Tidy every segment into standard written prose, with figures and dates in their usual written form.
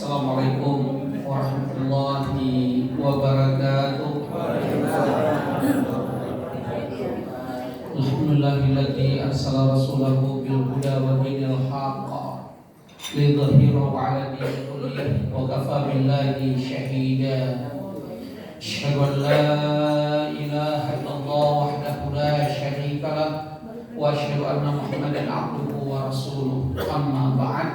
Assalamualaikum warahmatullahi wabarakatuh. Alhamdulillahilladzi arsala rasulahu bil huda wa dinil haqq lidhhirahu 'ala dini kullih wa kafa billahi shahida. Asyhadu an la ilaha illallah wahdahu la syarika lah wa asyhadu anna Muhammadan 'abduhu wa rasuluh. Amma ba'd.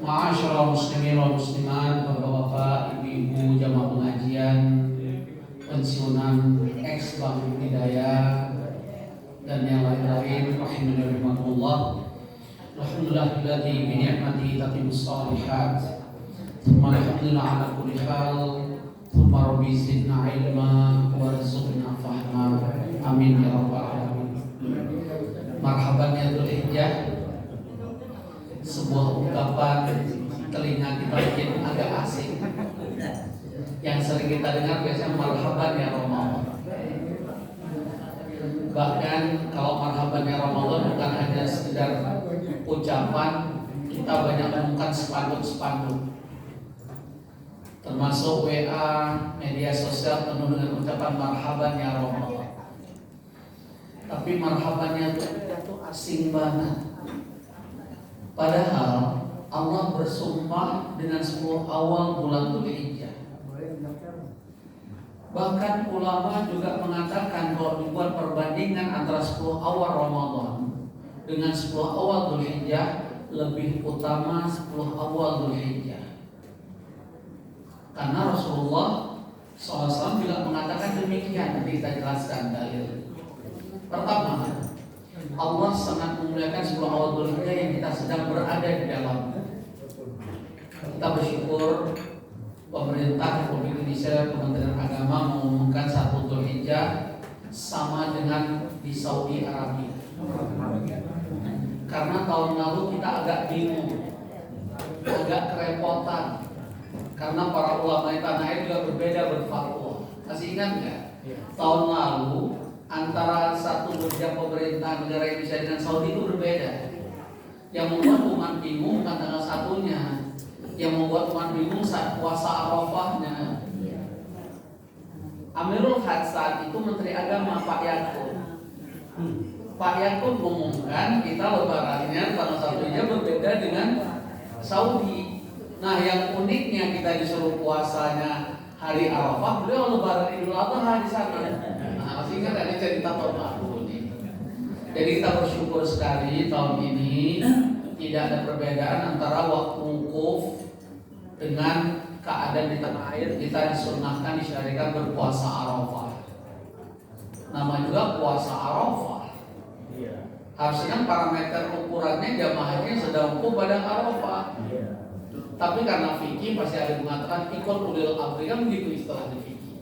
Ma'asyiral muslimin wal muslimat, bapak-bapak, ibu-ibu, jamaah pengajian, pensiunan ex Bang Hidayah dan yang lain-lain, rahimahullah. Alhamdulillahilladzi bi ni'matihi tatimmus shalihat. Tsumma alhamdulillah ala kulli hal. Tsumma rabbi zidna ilma warzuqna fahma. Amin ya rabbal alamin. Marhaban ya Dzulhijjah. Sebuah ungkapan telinga kita bikin agak asing. Yang sering kita dengar biasanya marhaban ya Ramadan. Bahkan kalau marhaban ya Ramadan bukan hanya sekedar ucapan, kita banyak menemukan spanduk-spanduk. Termasuk WA, media sosial penuh dengan ucapan marhaban ya Ramadan. Tapi marhabannya itu asing banget. Padahal Allah bersumpah dengan 10 awal bulan Dzulhijjah. Bahkan ulama juga mengatakan kalau dibuat perbandingan antara 10 awal Ramadan dengan 10 awal Dzulhijjah, lebih utama 10 awal Dzulhijjah. Karena Rasulullah SAW juga mengatakan demikian. Nanti kita jelaskan dalil. Pertama, Allah sangat memuliakan 10 awal Dzulhijjah yang kita sedang berada di dalam. Kita bersyukur pemerintah Republik Indonesia, Kementerian Agama mengumumkan 1 Dzulhijjah sama dengan di Saudi Arabia. Karena tahun lalu kita agak bingung, agak kerepotan, karena para ulama di tanah air juga berbeda berfatwa. Masih ingat nggak? Tahun lalu antara satu berjam pemerintahan negara Indonesia dengan Saudi itu berbeda. Yang membuat umat bingung bukan tanggal satunya, yang membuat umat bingung saat puasa Arafahnya. Amirul Hajj saat itu Menteri Agama Pak Yakub. Pak Yakub mengumumkan kita lebarannya tanggal satunya berbeda dengan Saudi. Nah, yang uniknya kita disuruh puasanya hari Arafah, beliau lebaran Idul Adha di sana. Masih ingat ada cerita tahun lalu ini. Jadi kita bersyukur sekali tahun ini tidak ada perbedaan antara waktu wukuf dengan keadaan di tanah air. Kita disunahkan, disyariatkan berpuasa Arafah. Nama juga puasa Arafah. Harusnya kan parameter ukurannya jamaah haji sedang wukuf pada Arafah. Tapi karena fikih pasti ada yang mengatakan ikut ulil amri, kan begitu istilah di fikih.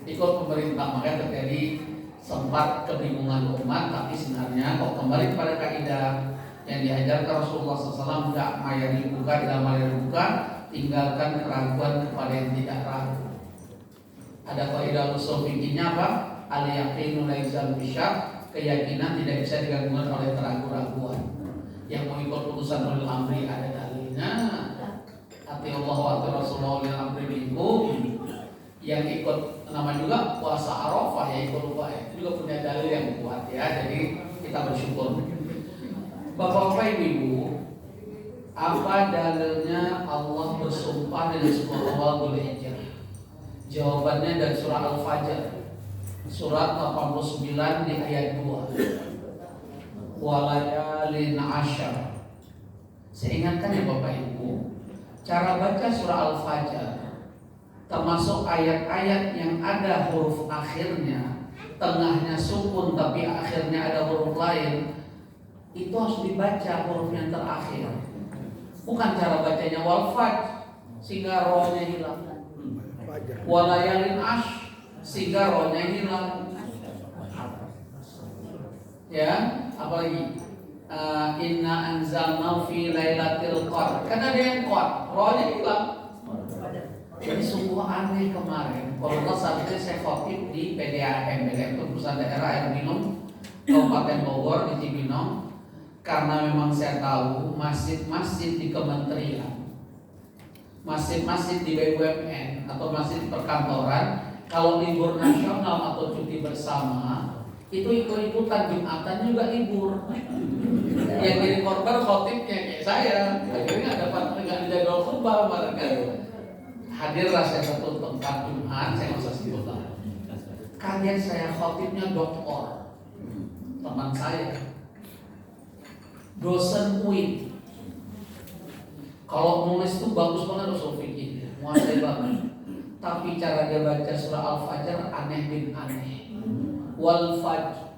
Ikut pemerintah, makanya terjadi sempat kebingungan umat. Tapi sebenarnya kalau kembali kepada kaidah yang diajarkan Rasulullah SAW, tidak mayari buka, tidak mayari buka, tinggalkan keraguan kepada yang tidak ragu. Ada kaidah usul fikihnya apa? Al yaqinu la yuzal bisyak, keyakinan tidak bisa digabungkan oleh keraguan-keraguan. Yang mau ikut putusan ulil amri ada dalilnya. Ati Allah wa ati Rasulullah ulil amri minkum. Yang ikut nama juga puasa Arafah ya ikut lupa ya. Itu juga punya dalil yang kuat ya. Jadi kita bersyukur. Bapak-bapak ibu, apa dalilnya Allah bersumpah dengan 10 awal Dzulhijjah? Jawabannya dari surah Al-Fajr, surat 89 di ayat 2. Walayalin asyar. Saya ingatkan ya Bapak Ibu, cara baca surah Al-Fajr termasuk ayat-ayat yang ada huruf akhirnya, tengahnya sukun tapi akhirnya ada huruf lain, itu harus dibaca huruf yang terakhir. Bukan cara bacanya wal-fajr sehingga rohnya hilang, walayalin ash sehingga rohnya hilang. Ya, apalagi inna anzalna fi lailatul qadr. Kan ada yang qad, rohnya hilang. Jadi sungguh aneh kemarin. Kalau nggak salah saya khotib di PDAM, itu perusahaan daerah air minum Kabupaten Bogor di Cibinong. Karena memang saya tahu masjid-masjid di kementerian masjid-masjid di BUMN atau masjid di perkantoran kalau libur nasional atau cuti bersama itu ikut-ikutan Jumatan juga libur. Yang jadi korban khotibnya kayak saya, akhirnya nggak dijadwal khutbah mereka. Hadirlah saya satu tempat Jumat, saya nggak usah sebut lah. Kalian saya khotibnya doktor, teman saya, dosen UIN. Kalau nulis itu bagus banget usul fikih, muasai banget. Tapi cara dia baca surah Al-Fajr aneh bin aneh. Wal fajr,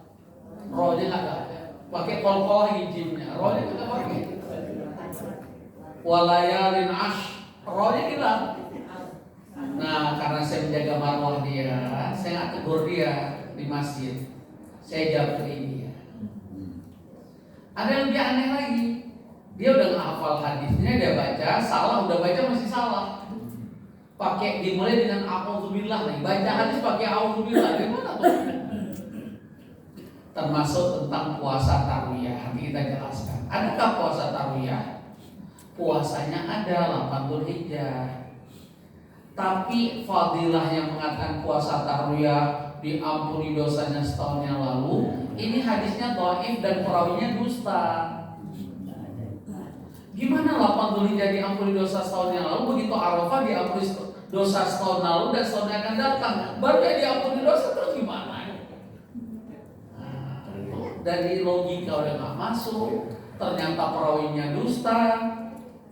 rohnya nggak ada, pakai kol-kol hijimnya, rohnya nggak pakai. Walayalin ash, rohnya hilang. Nah, karena saya menjaga marwah dia, saya nggak tegur dia di masjid. Saya jawab ke dia. Ada yang lebih aneh lagi. Dia udah ngehafal hadisnya, dia baca, salah, udah baca masih salah. Pakai dimulai dengan a'udzubillah nih, baca hadis pakai a'udzubillah. Gimana tuh? Termasuk tentang puasa tarwiyah. Nanti kita jelaskan. Adakah puasa tarwiyah? Puasanya ada 8 Dzulhijjah. Tapi fadilah yang mengatakan puasa tarwiyah diampuni dosanya setahun yang lalu, ini hadisnya dhaif dan perawinya dusta. Gimana 8 Dzulhijjah diampuni dosa setahun yang lalu, begitu Arafah diampuni dosa setahun lalu dan setahun yang akan datang, baru dia diampuni dosa, terus gimana? Nah, dari logika udah nggak masuk, ternyata perawinya dusta,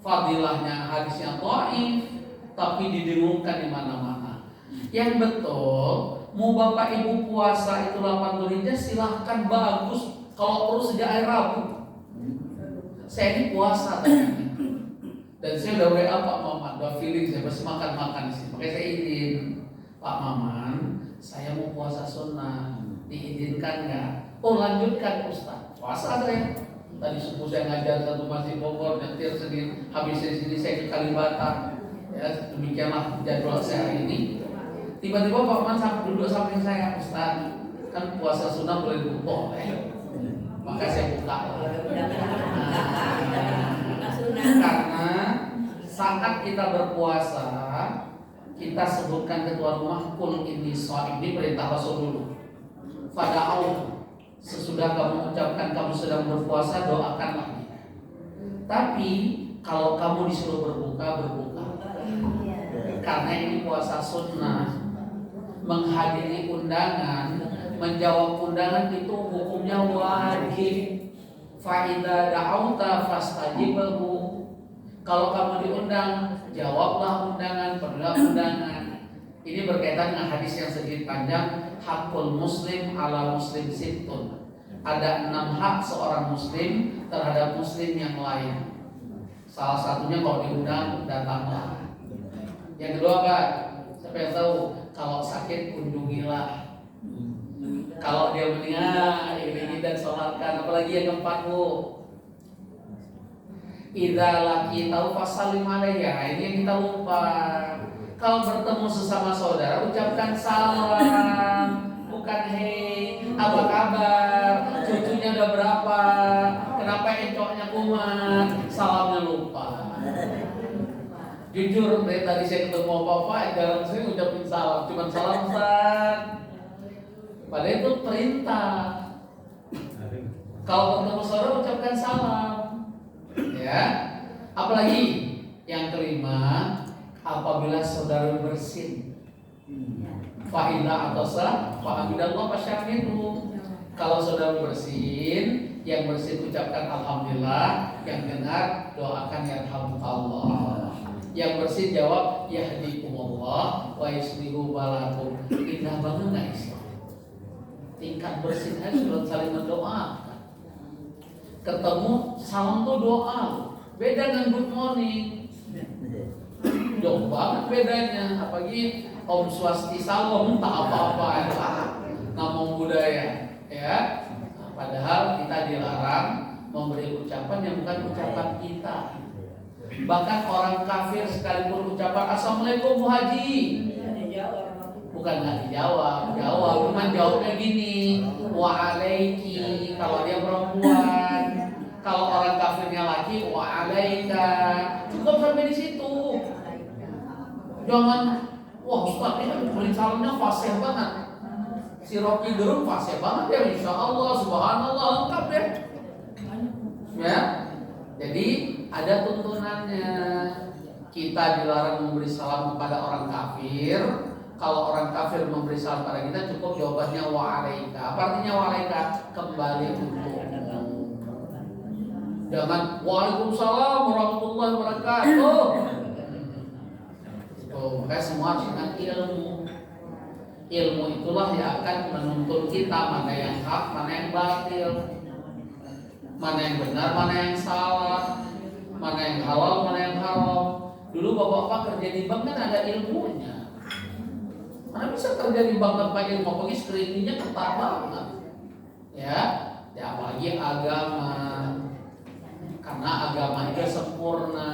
fadilahnya hadisnya dhaif, tapi didengungkan di mana-mana. Yang betul, mau bapak ibu puasa itu 8 Dzulhijjah silahkan, bagus. Kalau perlu sejak hari Rabu. Saya ini puasa tadi. Dan saya udah WA Pak Maman, udah feeling saya masih makan di sini. Makanya saya izin, Pak Maman, saya mau puasa sunnah, diizinkan nggak? Oh lanjutkan Ustaz. Puasa saya. Tadi subuh saya ngajar satu masjid Bogor, nyetir sendiri. Habis dari sini saya ke Kalibata. Ya, demikianlah jadwal saya hari ini. Tiba-tiba Pak Man duduk samping saya, Ustaz, kan puasa sunnah boleh dibuka, maka saya buka. Karena saat kita berpuasa, kita sebutkan ketua rumah kul inni shaim, ini perintah Rasul dulu. Fada'au, sesudah kamu ucapkan kamu sedang berpuasa, doakanlah dia. Tapi kalau kamu disuruh berbuka. Karena ini puasa sunnah, menghadiri undangan, menjawab undangan itu hukumnya wajib. Fa'idza da'auta fastajib lahu. Kalau kamu diundang, jawablah undangan, penuhilah undangan. Ini berkaitan dengan hadis yang sedikit panjang, hakul muslim ala muslim sittun. Ada 6 hak seorang muslim terhadap muslim yang lain. Salah satunya kalau diundang, datanglah. Yang kedua Pak, siapa yang tahu? Kalau sakit kunjungilah. Kalau dia meninggal, ini dan sholatkan. Apalagi yang keempat Bu, idza laki tahu fasalim alayya. Ini yang kita lupa. Kalau bertemu sesama saudara, ucapkan salam, bukan hei, apa kabar, cucunya udah berapa, kenapa encoknya kumat, salamnya lupa. Jujur, dari tadi saya ketemu Bapak, jarang saya ngucapin salam, cuma salam Ustaz. Padahal itu perintah. Kalau ketemu saudara ucapkan salam, ya. Apalagi yang kelima, apabila saudara bersin, fa'ila atau sah, fa'amidallah fasyamidu. Kalau saudara bersin, yang bersin ucapkan alhamdulillah, yang dengar doakan yarhamukallah. Yang bersin jawab yahdikumullah wa yuslihu balakum. Indah banget nggak Islam? Tingkat bersin aja sudah saling mendoakan. Ketemu salam tuh doa. Beda dengan good morning. Jauh banget bedanya. Apalagi Om Swastisalam tak apa-apa ya. Nama budaya ya. Padahal kita dilarang memberi ucapan yang bukan ucapan kita. Bahkan orang kafir sekalipun ucapan assalamualaikum Bu Haji, bukan nggak dijawab, cuma jawabnya gini, wa'alaiki kalau dia perempuan, kalau orang kafirnya laki wa'alaika, cukup sampai di situ. Jangan, wah Ustaz ini kan beli calonnya fasih banget. Si Rocky Gerung fasih banget ya, insya Allah, subhanallah, lengkap deh. Ya, jadi ada tuntunannya. Kita dilarang memberi salam kepada orang kafir. Kalau orang kafir memberi salam pada kita, cukup jawabannya wa'alaika. Apa artinya wa'alaika? Kembali untuk. Jangan waalaikumsalam warahmatullahi wabarakatuh. Makanya semua harus dengan ilmu. Ilmu itulah yang akan menuntun kita mana yang hak, mana yang batil, mana yang benar, mana yang salah, mana yang halal, mana yang haram. Dulu bapak-bapak kerja di bank kan ada ilmunya. Mana bisa kerja di bank tanpa ilmu? Apalagi screeningnya ketat banget. Ya apalagi agama. Karena agama itu sempurna.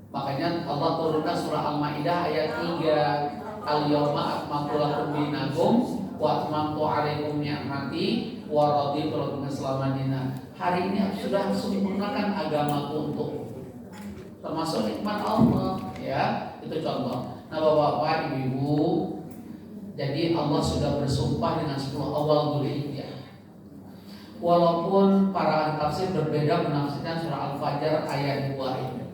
Makanya Allah turunkan surah Al-Maidah ayat 3. Al-yawma akmaltu lakum dinakum wa atmamtu 'alaikum ni'mati wa raditu lakum Islaman dinan. Hari ini sudah sempurnakan agamaku untuk, termasuk nikmat Allah, ya. Itu contoh. Nah, Bapak-bapak, Ibu-ibu, jadi Allah sudah bersumpah dengan 10 awal Dzulhijjah. Walaupun para ahli tafsir berbeda menafsirkan surah Al-Fajr ayat 2 ini.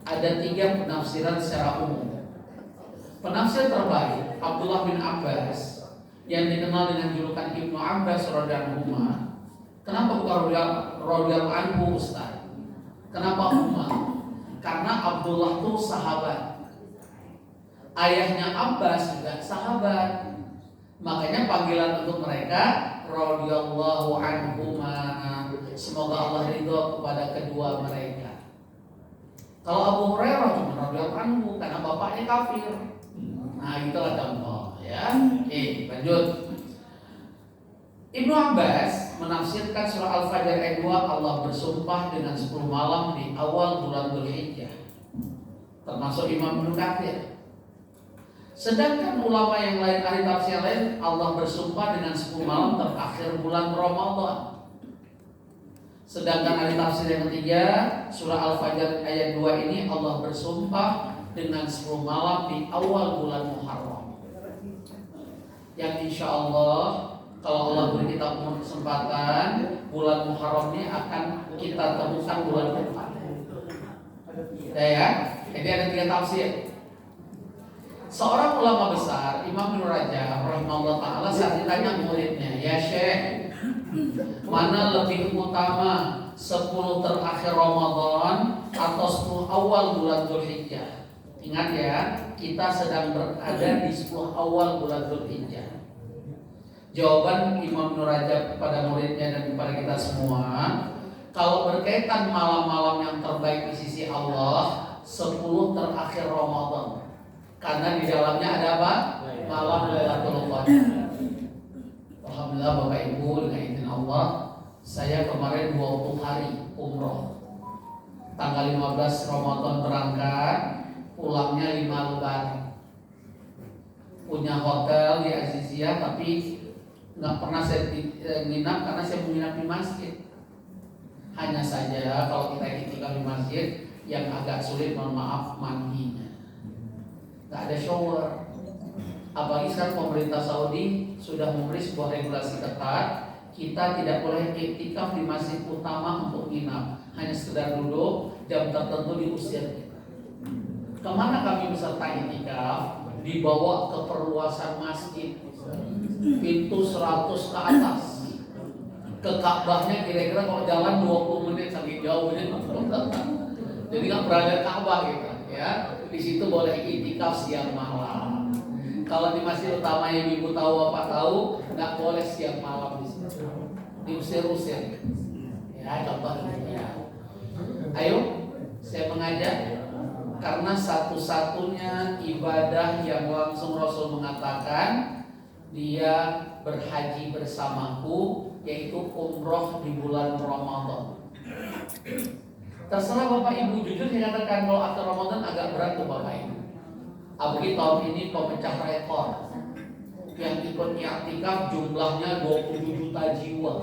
Ada 3 penafsiran secara umum. Penafsir terbaik Abdullah bin Abbas yang dikenal dengan julukan Ibnu Abbas radhiyallahu anhu. Kenapa bukan radhiyallahu anhu Ustaz? Kenapa Umar? Karena Abdullah itu sahabat. Ayahnya Abbas juga sahabat. Makanya panggilan untuk mereka radhiyallahu anhuma. Semoga Allah ridho kepada kedua mereka. Kalau Abu Hurairah cuma radhiyallahu anhu karena bapaknya kafir. Nah, itulah contoh, ya. Oke, lanjut. Ibnu Abbas menafsirkan surah Al-Fajr ayat 2, Allah bersumpah dengan 10 malam di awal bulan Dzulhijjah. Termasuk Imam Ibnu Katsir. Sedangkan ulama yang lain, ahli tafsir lain, Allah bersumpah dengan 10 malam terakhir bulan Ramadan. Sedangkan ahli tafsir yang ketiga, surah Al-Fajr ayat 2 ini Allah bersumpah dengan 10 malam di awal bulan Muharram. Yang insya Allah kalau Allah beri kita kesempatan, bulan Muharram ini akan kita temukan bulan depan. Ya, jadi ada 3 tafsir. Seorang ulama besar, Imam Ibnu Rajab rahimahullah taala, saat ditanya muridnya, "Ya Syekh, mana lebih utama 10 terakhir Ramadan atau 10 awal bulan Dzulhijjah?" Ingat ya, kita sedang berada di 10 awal bulan Dzulhijjah. Jawaban Imam Ibnu Rajab kepada muridnya dan kepada kita semua, kalau berkaitan malam-malam yang terbaik di sisi Allah, 10 terakhir Ramadan. Karena di dalamnya ada apa? Malam Lailatul Qadar. Alhamdulillah Bapak Ibu, dengan izin Allah, saya kemarin 20 hari umroh. Tanggal 15 Ramadan berangkat, pulangnya 5 Lebaran. Punya hotel di Aziziyah, tapi nggak pernah saya nginap karena saya menginap di masjid. Hanya saja kalau kita iktikaf di masjid, yang agak sulit, mohon maaf, mandinya. Nggak ada shower. Apalagi sekarang pemerintah Saudi sudah memberi sebuah regulasi ketat. Kita tidak boleh iktikaf di masjid utama untuk nginap, hanya sekedar duduk, jam tertentu diusir kita. Kemana kami beserta iktikaf? Dibawa ke perluasan masjid, pintu 100 ke atas. Ke Ka'bahnya kira-kira kalau jalan 20 menit, saking jauh ini. Jadi nggak berada Ka'bah gitu ya. Di situ boleh iktikaf siang malam. Kalau di masjid utama yang ibu tahu apa tahu, nggak boleh siang malam di situ. Diusir-usir. Ya, contohnya. Ayo, saya mengajak karena satu-satunya ibadah yang langsung Rasul mengatakan dia berhaji bersamaku, yaitu umroh di bulan Ramadan. Terserah Bapak Ibu, jujur saya katakan kalau akhir Ramadan agak berat tuh Bapak Ibu. Apalagi tahun ini pemecah rekor. Yang ikut i'tikaf jumlahnya 20 juta jiwa.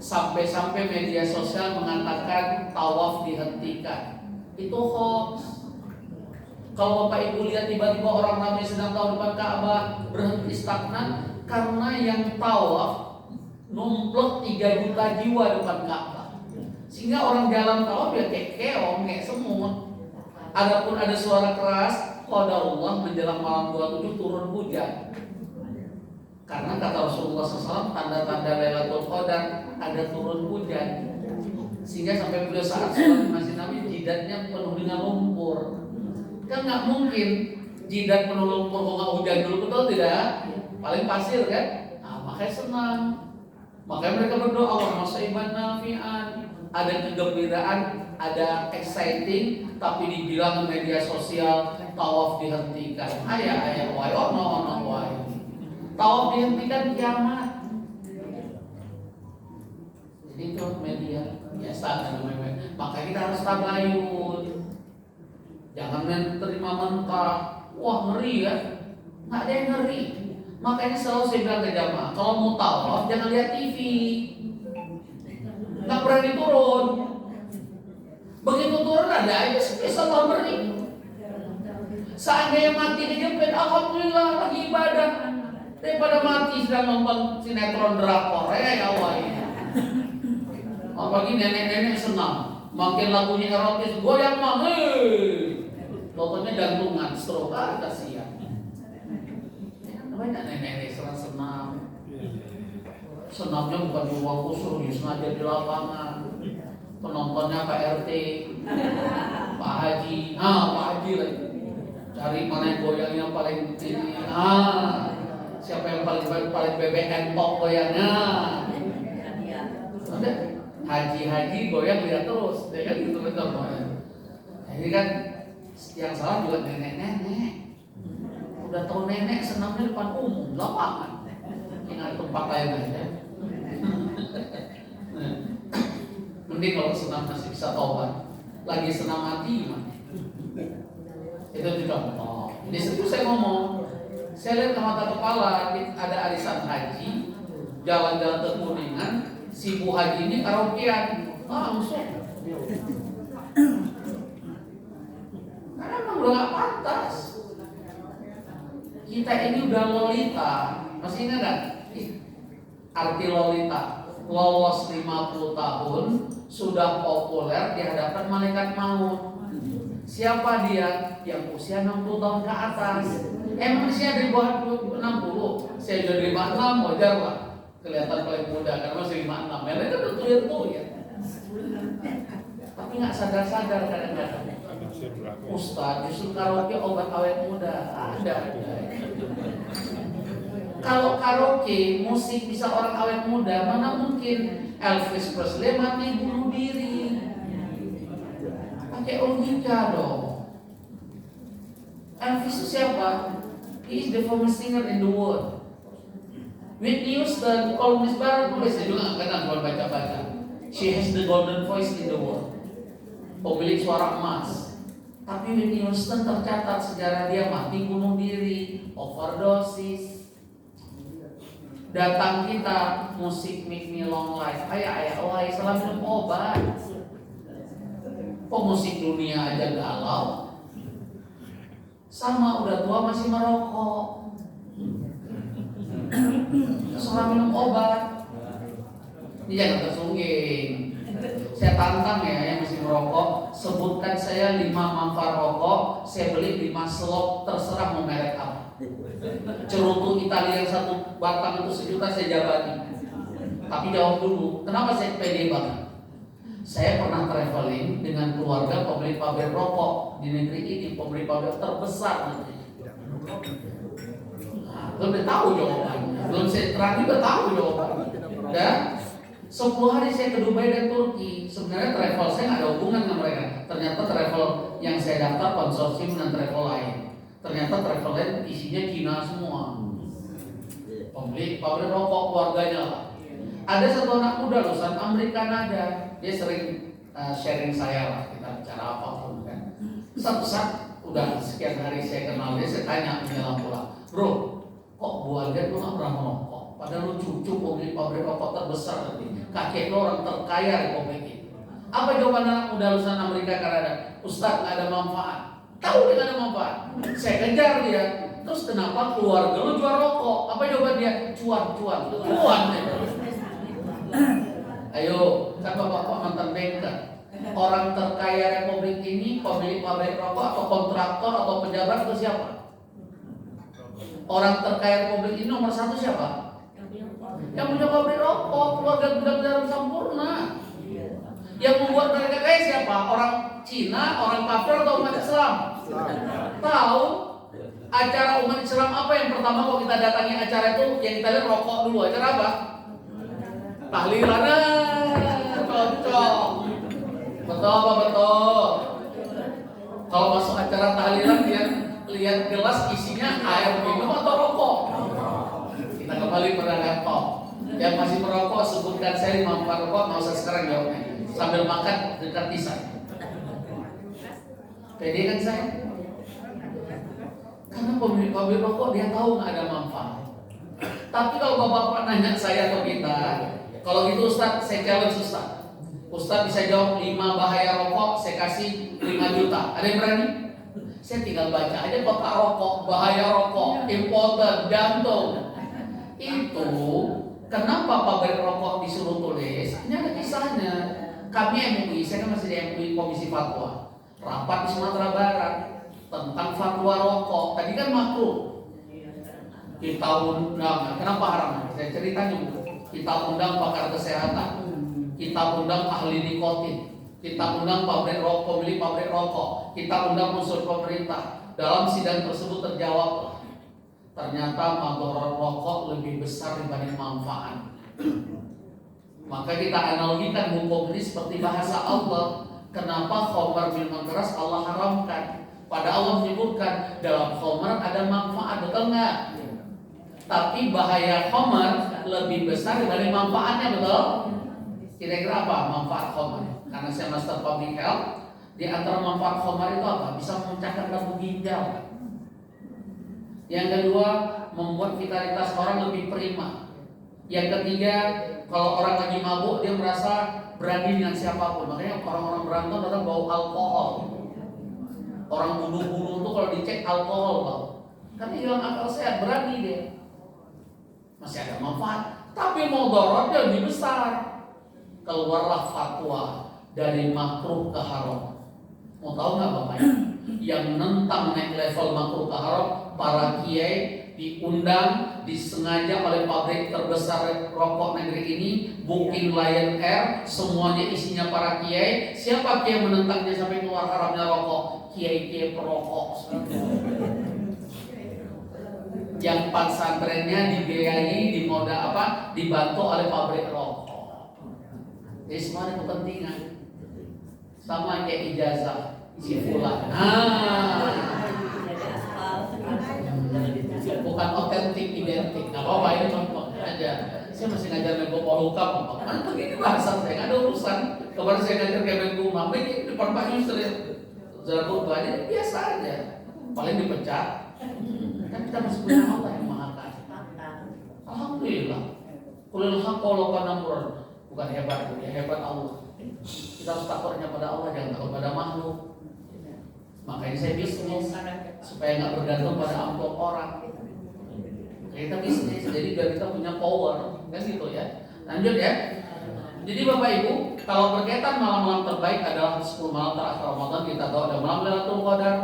Sampai-sampai media sosial mengatakan tawaf dihentikan. Itu hoax. Kalau Bapak Ibu lihat tiba-tiba orang ramai sedang tawaf depan Ka'bah berhenti stagnan karena yang tawaf numplek 3 juta jiwa depan Ka'bah. Sehingga orang jalan tawaf ya kayak keong, kayak semut. Adapun ada suara keras, qadarullah menjelang malam 27 turun hujan. Karena kata Rasulullah SAW, tanda-tanda Lailatul Qadar ada turun hujan. Sehingga sampai beliau saat sholat di Masjid Nabi jidatnya penuh dengan lumpur. Kan nggak mungkin jidat penuh lumpur kok nggak hujan dulu, betul tidak? Paling pasir kan? Nah, makanya senang. Makanya mereka berdoa, Allahumma shayban nafi'an. Ada kegembiraan, ada exciting, tapi dibilang di media sosial tawaf dihentikan. Ayah, why, oh no, why. Tawaf dihentikan kiamat. Jadi itu media biasa kan namanya. Makanya kita harus tabayun. Jangan terima mentah. Wah ngeri ya. Nggak ada yang ngeri. Makanya selalu saya bilang ke jamaah, kalau mau tawaf jangan lihat TV. Nggak berani turun. Begitu turun ada aja spesial beri. Seandainya mati dijemput, alhamdulillah lagi ibadah. Daripada mati sedang nonton sinetron drakor, ya Allah. Apalagi nenek-nenek senang, makin lagunya erotis, goyang mang, pokoknya jantungan, stroke, kasihan. Namanya nenek-nenek senang. Senamnya bukan di ruang khusus, sengaja di lapangan. Penontonnya Pak RT, Pak Haji, Pak Haji lagi. Cari mana yang goyangnya paling ini, siapa yang paling BBM top goyangnya. Ada haji goyang lihat terus, ya kan gitu betul. Jadi kan yang salah juga nenek-nenek. Udah tahu nenek senamnya depan umum, lapangan. Ingat tempat lain aja. Mending kalau senam masih bisa tobat. Lagi senam mati gimana? Itu juga contoh. Di situ saya ngomong, saya lihat ke mata kepala ada arisan haji, jalan-jalan ke Kuningan, si Bu Haji ini karaokean langsung. Karena emang udah gak pantas. Kita ini udah lolita, masih ingat gak? Arti lolita, lolos 50 tahun, sudah populer di hadapan malaikat maut. Siapa dia? Yang usia 60 tahun ke atas. Emang usia dari bawah 60? Saya jadi 56, wajar lah. Kelihatan paling muda karena masih 56. Mereka itu betul ya. Tapi nggak sadar-sadar kadang-kadang. Ustaz, justru karaoke obat awet muda. Ada. Kalau karaoke musik bisa orang awet muda, mana mungkin Elvis Presley mati bunuh diri? Pakai logika dong. Elvis itu siapa? He is the famous singer in the world. Whitney Houston, kolumnis barat tulis, saya juga nggak kenal kalau baca-baca. She has the golden voice in the world. Pemilik suara emas. Tapi Whitney Houston tercatat sejarah dia mati bunuh diri, overdosis. Datang kita musik Make Me Long Life. Ayah, Islam minum obat. Kok musik dunia aja galau? Sama udah tua masih merokok. Islam minum obat. Ini jangan tersungging. Saya tantang ya yang masih merokok, sebutkan saya 5 manfaat rokok, saya beli 5 slop, terserah mau merek apa. Cerutu Italia yang 1 batang itu 1 juta saya jabati. Tapi jawab dulu, kenapa saya pede banget? Saya pernah traveling dengan keluarga pemilik pabrik rokok di negeri ini, pemilik pabrik terbesar nanti. Belum tahu jawabannya, belum saya terakhir udah tahu jawabannya. Dan 10 hari saya ke Dubai dan Turki. Sebenarnya travel saya nggak ada hubungan dengan mereka. Ternyata travel yang saya daftar konsorsium dan travel lain. Ternyata travel lain isinya Cina semua. Pemilik pabrik rokok keluarganya lah. Ada satu anak muda lulusan Amerika Kanada. Dia sering sharing saya lah, kita bicara apapun kan. Saat udah sekian hari saya kenal dia, saya tanya menjelang pulang, bro, kok Bu Alden lu nggak pernah merokok? Padahal lu cucu pemilik pabrik rokok terbesar tadi. Kakek lu orang terkaya di komplek itu. Apa jawaban anak muda lulusan Amerika Kanada? Ustaz, nggak ada manfaat. Tahu dia nggak ada manfaat. Saya kejar dia. Terus kenapa keluarga lu jual rokok? Apa jawaban dia? Cuan. Ayo, kan bapak mantan banker. Orang terkaya Republik ini pemilik pabrik rokok atau kontraktor atau pejabat atau siapa? Orang terkaya Republik ini nomor satu siapa? Yang punya pabrik rokok, keluarga Gudang Garam Sampurna. Yang membuat mereka kaya siapa? Orang Cina, orang kafir atau umat Islam? Tahu? Acara umat Islam apa yang pertama kalau kita datangi acara itu yang kita lihat rokok dulu. Acara apa? Tahlilan. Cocok. Betul apa betul? Kalau masuk acara tahlilan dia lihat gelas isinya air minum atau rokok. Kita kembali pada laptop. Yang masih merokok sebutkan saya manfaat rokok, nggak usah sekarang jawabnya. Sambil makan dekat pisang. Pede kan saya? Karena pemilik pabrik rokok dia tahu nggak ada manfaat. Tapi kalau bapak nanya saya atau kita, kalau gitu Ustaz, saya challenge Ustaz. Ustaz bisa jawab 5 bahaya rokok, saya kasih 5 juta. Ada yang berani? Saya tinggal baca aja bapak rokok, bahaya rokok, important, jantung. Itu kenapa pabrik rokok disuruh tulis? Ini ada kisahnya. Kami MUI, saya kan masih di MUI Komisi Fatwa, rapat di Sumatera Barat tentang fatwa rokok. Tadi kan makruh. Kita undang, kenapa haram? Saya ceritanya Bu. Kita undang pakar kesehatan, kita undang ahli nikotin, kita undang pabrik rokok, pemilik pabrik rokok, kita undang unsur pemerintah. Dalam sidang tersebut terjawab, ternyata madharat rokok lebih besar dibanding manfaat. Maka kita analogikan hukum ini seperti bahasa Allah. Kenapa khamar minuman keras Allah haramkan? Pada Allah menyebutkan dalam khamar ada manfaat, betul nggak? Tapi bahaya khamar lebih besar dibanding manfaatnya, betul? Kira-kira apa manfaat khamar? Karena saya master public health, di antara manfaat khamar itu apa? Bisa memecahkan lambung ginjal. Yang kedua, membuat vitalitas orang lebih prima. Yang ketiga, kalau orang lagi mabuk dia merasa berani dengan siapapun. Makanya orang-orang berantem datang bau alkohol. Orang bunuh-bunuh itu kalau dicek alkohol bau. Karena hilang akal sehat, berani dia. Masih ada manfaat, tapi mudaratnya lebih besar. Keluarlah fatwa dari makruh ke haram. Mau tahu nggak Bapak? Yang nentang naik level makruh ke haram, para kiai diundang, disengaja oleh pabrik terbesar rokok negeri ini, Booking Lion Air, semuanya isinya para kiai. Siapa kiai menentangnya sampai keluar haramnya rokok? Kiai-kiai perokok. Yang pesantrennya dibiayai, dibantu oleh pabrik rokok. Jadi semua ada kepentingan. Sama kayak ijazah si fulan. Bukan otentik, identik. Nggak apa-apa, ini contoh aja. Saya masih ngajar Menko Polhukam. Mana begini bahasan saya, nggak ada urusan. Kemarin saya ngajar Kemenkumham, ini depan Pak Yusri. Zarbut aja, biasa aja. Paling dipecat. Kan kita masih punya Allah yang Maha Kasih. Alhamdulillah. Qulil haqqa walau kana murran. Bukan hebat, ya hebat Allah. Kita harus takutnya pada Allah, jangan takut pada makhluk. Makanya saya bisnis supaya nggak bergantung pada amplop orang. Kita bisnis, jadi biar kita punya power, kan gitu ya. Lanjut ya. Jadi Bapak Ibu, kalau berkaitan malam-malam terbaik adalah 10 malam terakhir Ramadan, kita tahu ada malam Lailatul Qadar,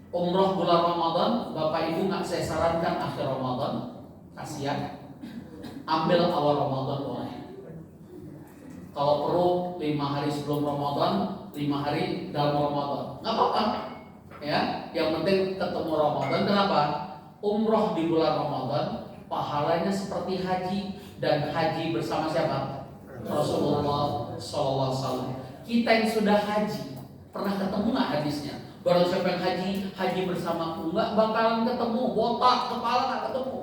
umroh bulan Ramadan. Bapak Ibu nggak saya sarankan akhir Ramadan, kasihan. Ambil awal Ramadan boleh. Kalau perlu 5 hari sebelum Ramadan, 5 hari dalam Ramadan, nggak apa-apa. Ya, yang penting ketemu Ramadan. Kenapa? Umroh di bulan Ramadan pahalanya seperti haji, dan haji bersama siapa? Rasulullah SAW. Kita yang sudah haji pernah ketemu nggak hadisnya? Baru siapa yang haji, haji bersamaku, nggak bakalan ketemu, botak kepala nggak ketemu.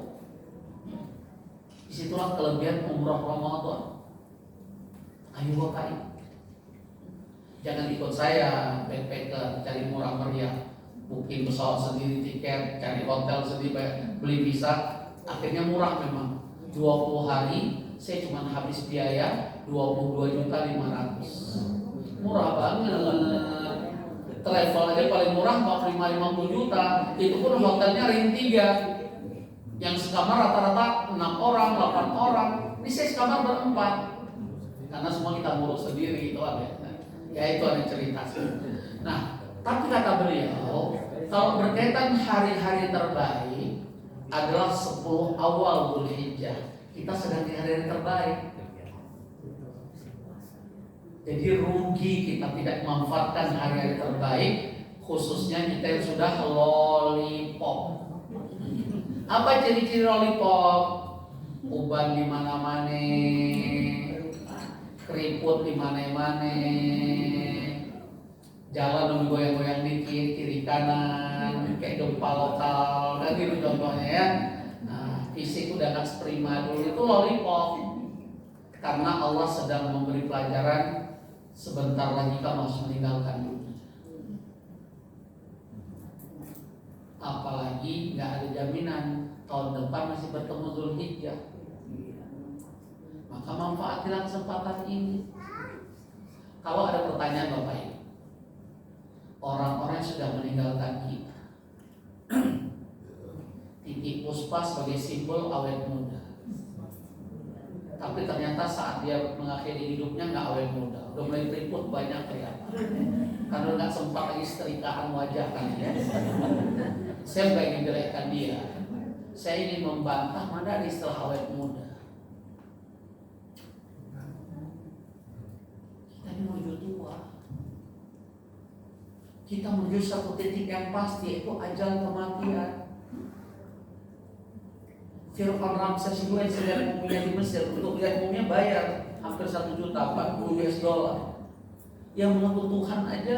Disitulah kelebihan umroh Ramadan. Ayo Bapak Ibu, jangan ikut saya backpacker cari murah meriah, booking pesawat sendiri, tiket, cari hotel sendiri, beli visa. Akhirnya murah memang. 20 hari saya cuma habis biaya 22.500.000. Murah banget. travel aja paling murah 45-50 juta, itu pun hotelnya ring 3 yang sekamar rata-rata 6 orang, 8 orang. Ini saya sekamar berempat karena semua kita ngurus sendiri itu ada. Ya itu ada cerita. Nah, tapi kata beliau, kalau berkaitan hari-hari terbaik adalah 10 awal Dzulhijjah. Kita sedang di hari-hari terbaik. Jadi rugi kita tidak memanfaatkan hari-hari terbaik, khususnya kita yang sudah lollipop. Apa ciri-ciri lollipop? Uban di mana-mana, keriput di mana-mana, jalan goyang-goyang dikit kiri kanan, kayak gempa lokal, dan gitu contohnya ya. Nah, fisik udah nggak seprima dulu, itu lollipop. Karena Allah sedang memberi pelajaran, sebentar lagi kamu harus meninggalkan dunia. Apalagi nggak ada jaminan tahun depan masih bertemu Dzulhijjah. Maka manfaatkan kesempatan ini. Kalau ada pertanyaan Bapak Ibu, orang-orang yang sudah meninggalkan kita, titik puspa sebagai simbol awet muda. Tapi ternyata saat dia mengakhiri hidupnya nggak awet muda, udah mulai keriput banyak kelihatan. Karena nggak sempat lagi setrikaan wajah kan ya. Saya nggak ingin jelekkan dia, saya ingin membantah mana ada istilah awet muda. Kita ini menuju tua. Kita menuju satu titik yang pasti, yaitu ajal kematian. Fir'aun Ramses itu yang sedang mumia di Mesir, untuk lihat mumia bayar hampir 1 juta, 40 US dollar. Yang mengaku Tuhan aja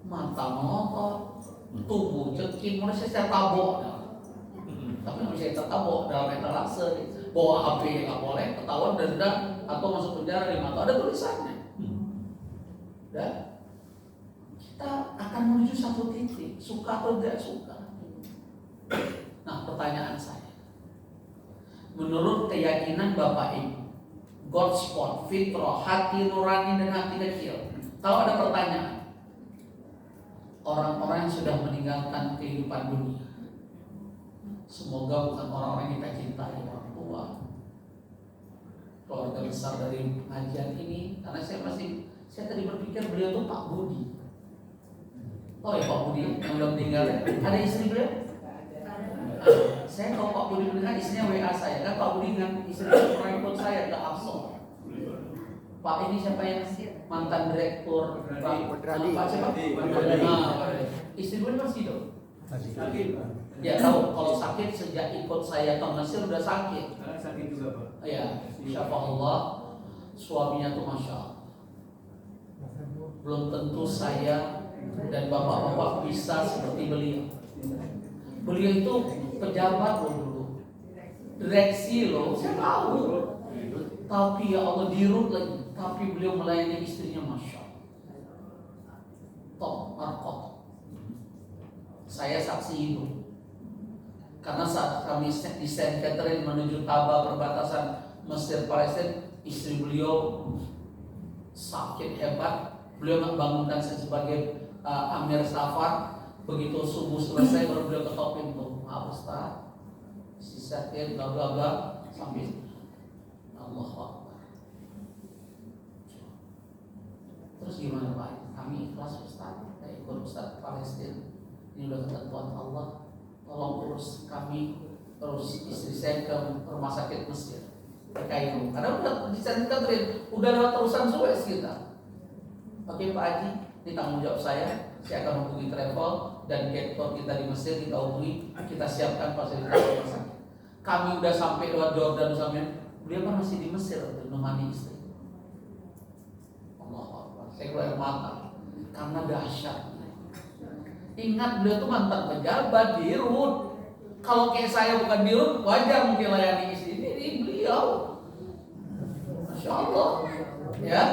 mata melotot, tubuh ceking, manusia saya tabok. Tapi manusia saya tabok dalam etalase, bawa HP nggak boleh, ketahuan denda atau masuk penjara 5 tahun, ada tulisannya. Dan kita akan menuju satu titik, suka atau tidak suka. Nah, pertanyaan saya, menurut keyakinan Bapak Ibu, God spot, fitrah, hati nurani dan hati kecil, kalau ada pertanyaan, orang-orang yang sudah meninggalkan kehidupan dunia, semoga bukan orang-orang yang kita cintai, orang tua, keluarga besar dari pengajian ini, karena saya tadi berpikir beliau itu Pak Budi. Oh ya Pak Budi yang udah meninggal, ada istri beliau? Saya kalau Pak Budi mendengar istrinya WA saya, kan Pak Budi dengan istrinya pernah ikut saya ke Afsol. Pak ini siapa yang mantan direktur Pak siapa? Istri beliau masih hidup. Ya tahu kalau sakit sejak ikut saya ke Mesir udah sakit. Sakit juga Pak. Ya, insya Allah suaminya tuh masya Allah. Belum tentu saya dan bapak-bapak bisa seperti beliau. Beliau itu pejabat loh dulu, direksi loh, saya tahu. Tapi ya Allah dirut lagi. Tapi beliau melayani istrinya masya Allah. Top markot. Saya saksi hidup. Karena saat kami di Saint Catherine menuju Taba perbatasan Mesir Palestina, istri beliau sakit hebat. Beliau nggak bangunkan saya sebagai Amir Safar. Begitu subuh selesai baru beliau ketok pintu. Maaf Ustaz, si sakit bla bla bla sampai Allahu Akbar. Terus gimana Pak? Kami ikhlas Ustaz, kita ikut Ustaz Palestina. Ini udah ketentuan Allah. Tolong urus kami, terus istri saya ke rumah sakit Mesir, ke Kairo. Karena udah di Saint Catherine, udah lewat terusan Suez kita. Oke Pak Haji, ini tanggung jawab saya akan menghubungi travel dan kantor kita di Mesir, kita hubungi, kita siapkan fasilitas rumah sakit. Kami udah sampai lewat Jordan sampai, beliau kan masih di Mesir untuk menemani istri. Allahu Akbar, saya keluar mata karena dahsyat. Ingat beliau tuh mantan pejabat dirut. Kalau kayak saya bukan dirut, wajar mungkin layani istri. Ini beliau, masya Allah. Ya,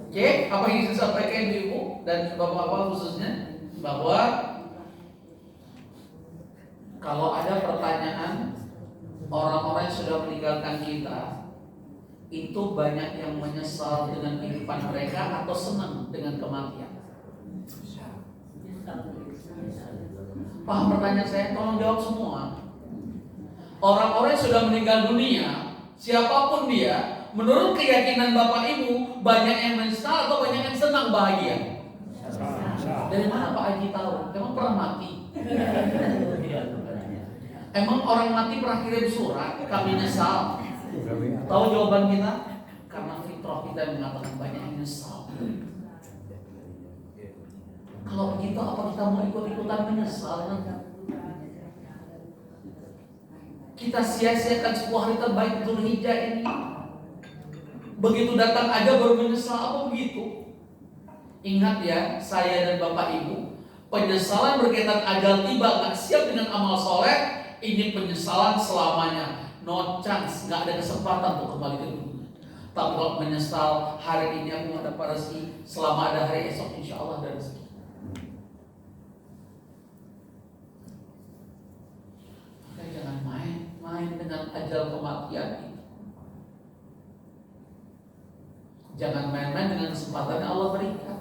oke. Apa yang ingin saya sampaikan ibu dan bapak-bapak khususnya, bahwa kalau ada pertanyaan orang-orang yang sudah meninggalkan kita, itu banyak yang menyesal dengan kehidupan mereka atau senang dengan kematian. Paham pertanyaan saya? Tolong jawab semua. Orang-orang yang sudah meninggal dunia, siapapun dia, menurut keyakinan Bapak Ibu, banyak yang menyesal atau banyak yang senang bahagia? Dari mana Pak Haji tahu? Emang pernah mati? Emang orang mati pernah kirim surat, kami nyesal? Tahu jawaban kita? Karena fitrah kita yang mengatakan banyak yang nyesal. Kalau begitu apa kita mau ikut-ikutan menyesal? Kita sia-siakan sebuah hari terbaik Dzulhijjah ini. Begitu datang aja baru menyesal, apa begitu? Ingat ya, saya dan Bapak Ibu, penyesalan berkaitan ajal tiba gak siap dengan amal soleh, ini penyesalan selamanya. No chance, gak ada kesempatan untuk kembali ke dunia. Tapi kalau menyesal, hari ini aku gak dapat rezeki, selama ada hari esok insya Allah ada rezeki. Maka jangan main dengan ajal kematian itu. Jangan main-main dengan kesempatan yang Allah berikan.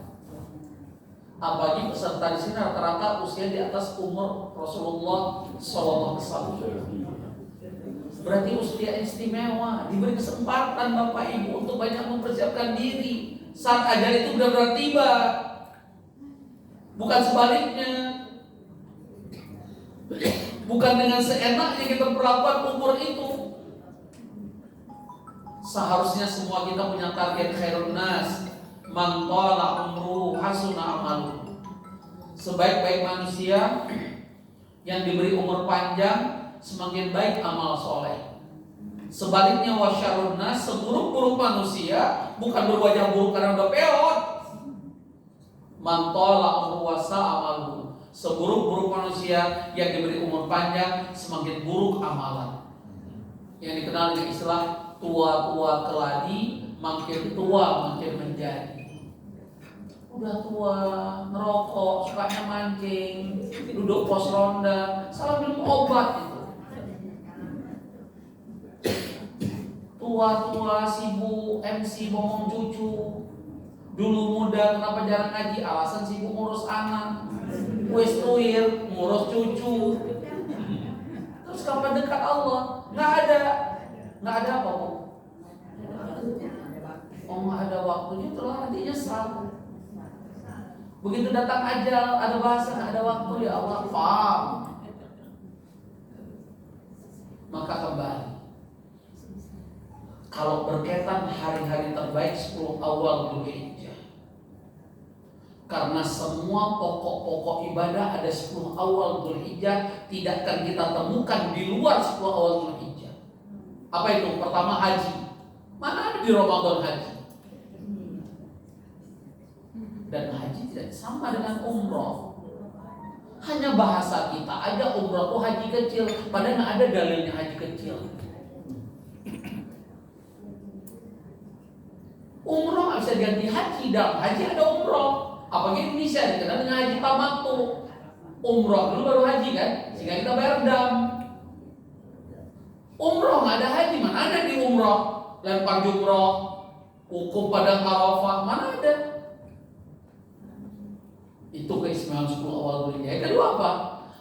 Apalagi peserta di sini rata-rata usia di atas umur Rasulullah SAW. Berarti usia istimewa, diberi kesempatan Bapak Ibu untuk banyak mempersiapkan diri saat ajal itu benar-benar tiba. Bukan sebaliknya. Bukan dengan seenaknya kita perlakukan umur itu. Seharusnya semua kita punya target khairun nas, man tala umru hasuna amalu. Sebaik-baik manusia yang diberi umur panjang, semakin baik amal soleh. Sebaliknya wasyarun nas, seburuk-buruk manusia bukan berwajah buruk karena udah peot. Man tala umru wasa amalu. Seburuk-buruk manusia yang diberi umur panjang, semakin buruk amalan. Yang dikenal dengan istilah tua-tua keladi, makin tua makin menjadi. Udah tua, ngerokok, sukanya mancing, duduk pos ronda, salah minum obat itu. Tua-tua sibuk MC bohong cucu. Dulu muda kenapa jarang ngaji? Alasan sibuk ngurus anak. Wes tuir, ngurus cucu. Terus kapan dekat Allah? Nggak ada apa Bu? Oh nggak ada waktunya, itulah nanti nyesal. Begitu datang ajal, ada bahasa nggak ada waktu, ya Allah, paham. Maka kembali, kalau berkaitan hari-hari terbaik 10 awal Dzulhijjah, karena semua pokok-pokok ibadah ada 10 awal Dzulhijjah, tidak akan kita temukan di luar 10 awal Dzulhijjah. Apa itu? Pertama, haji. Mana ada di Ramadan haji? Dan haji tidak sama dengan umroh. Hanya bahasa kita aja umroh itu haji kecil, padahal nggak ada dalilnya haji kecil. Umroh nggak bisa ganti haji, dalam haji ada umroh. Apalagi Indonesia dikenal dengan haji tamattu. Umroh dulu baru haji kan, sehingga kita bayar dam. Umroh nggak ada haji, mana ada di umroh? Lempar jumroh, wukuf pada Arafah, mana ada? Itu keistimewaan 10 awal Dzulhijjah. Yang kedua apa?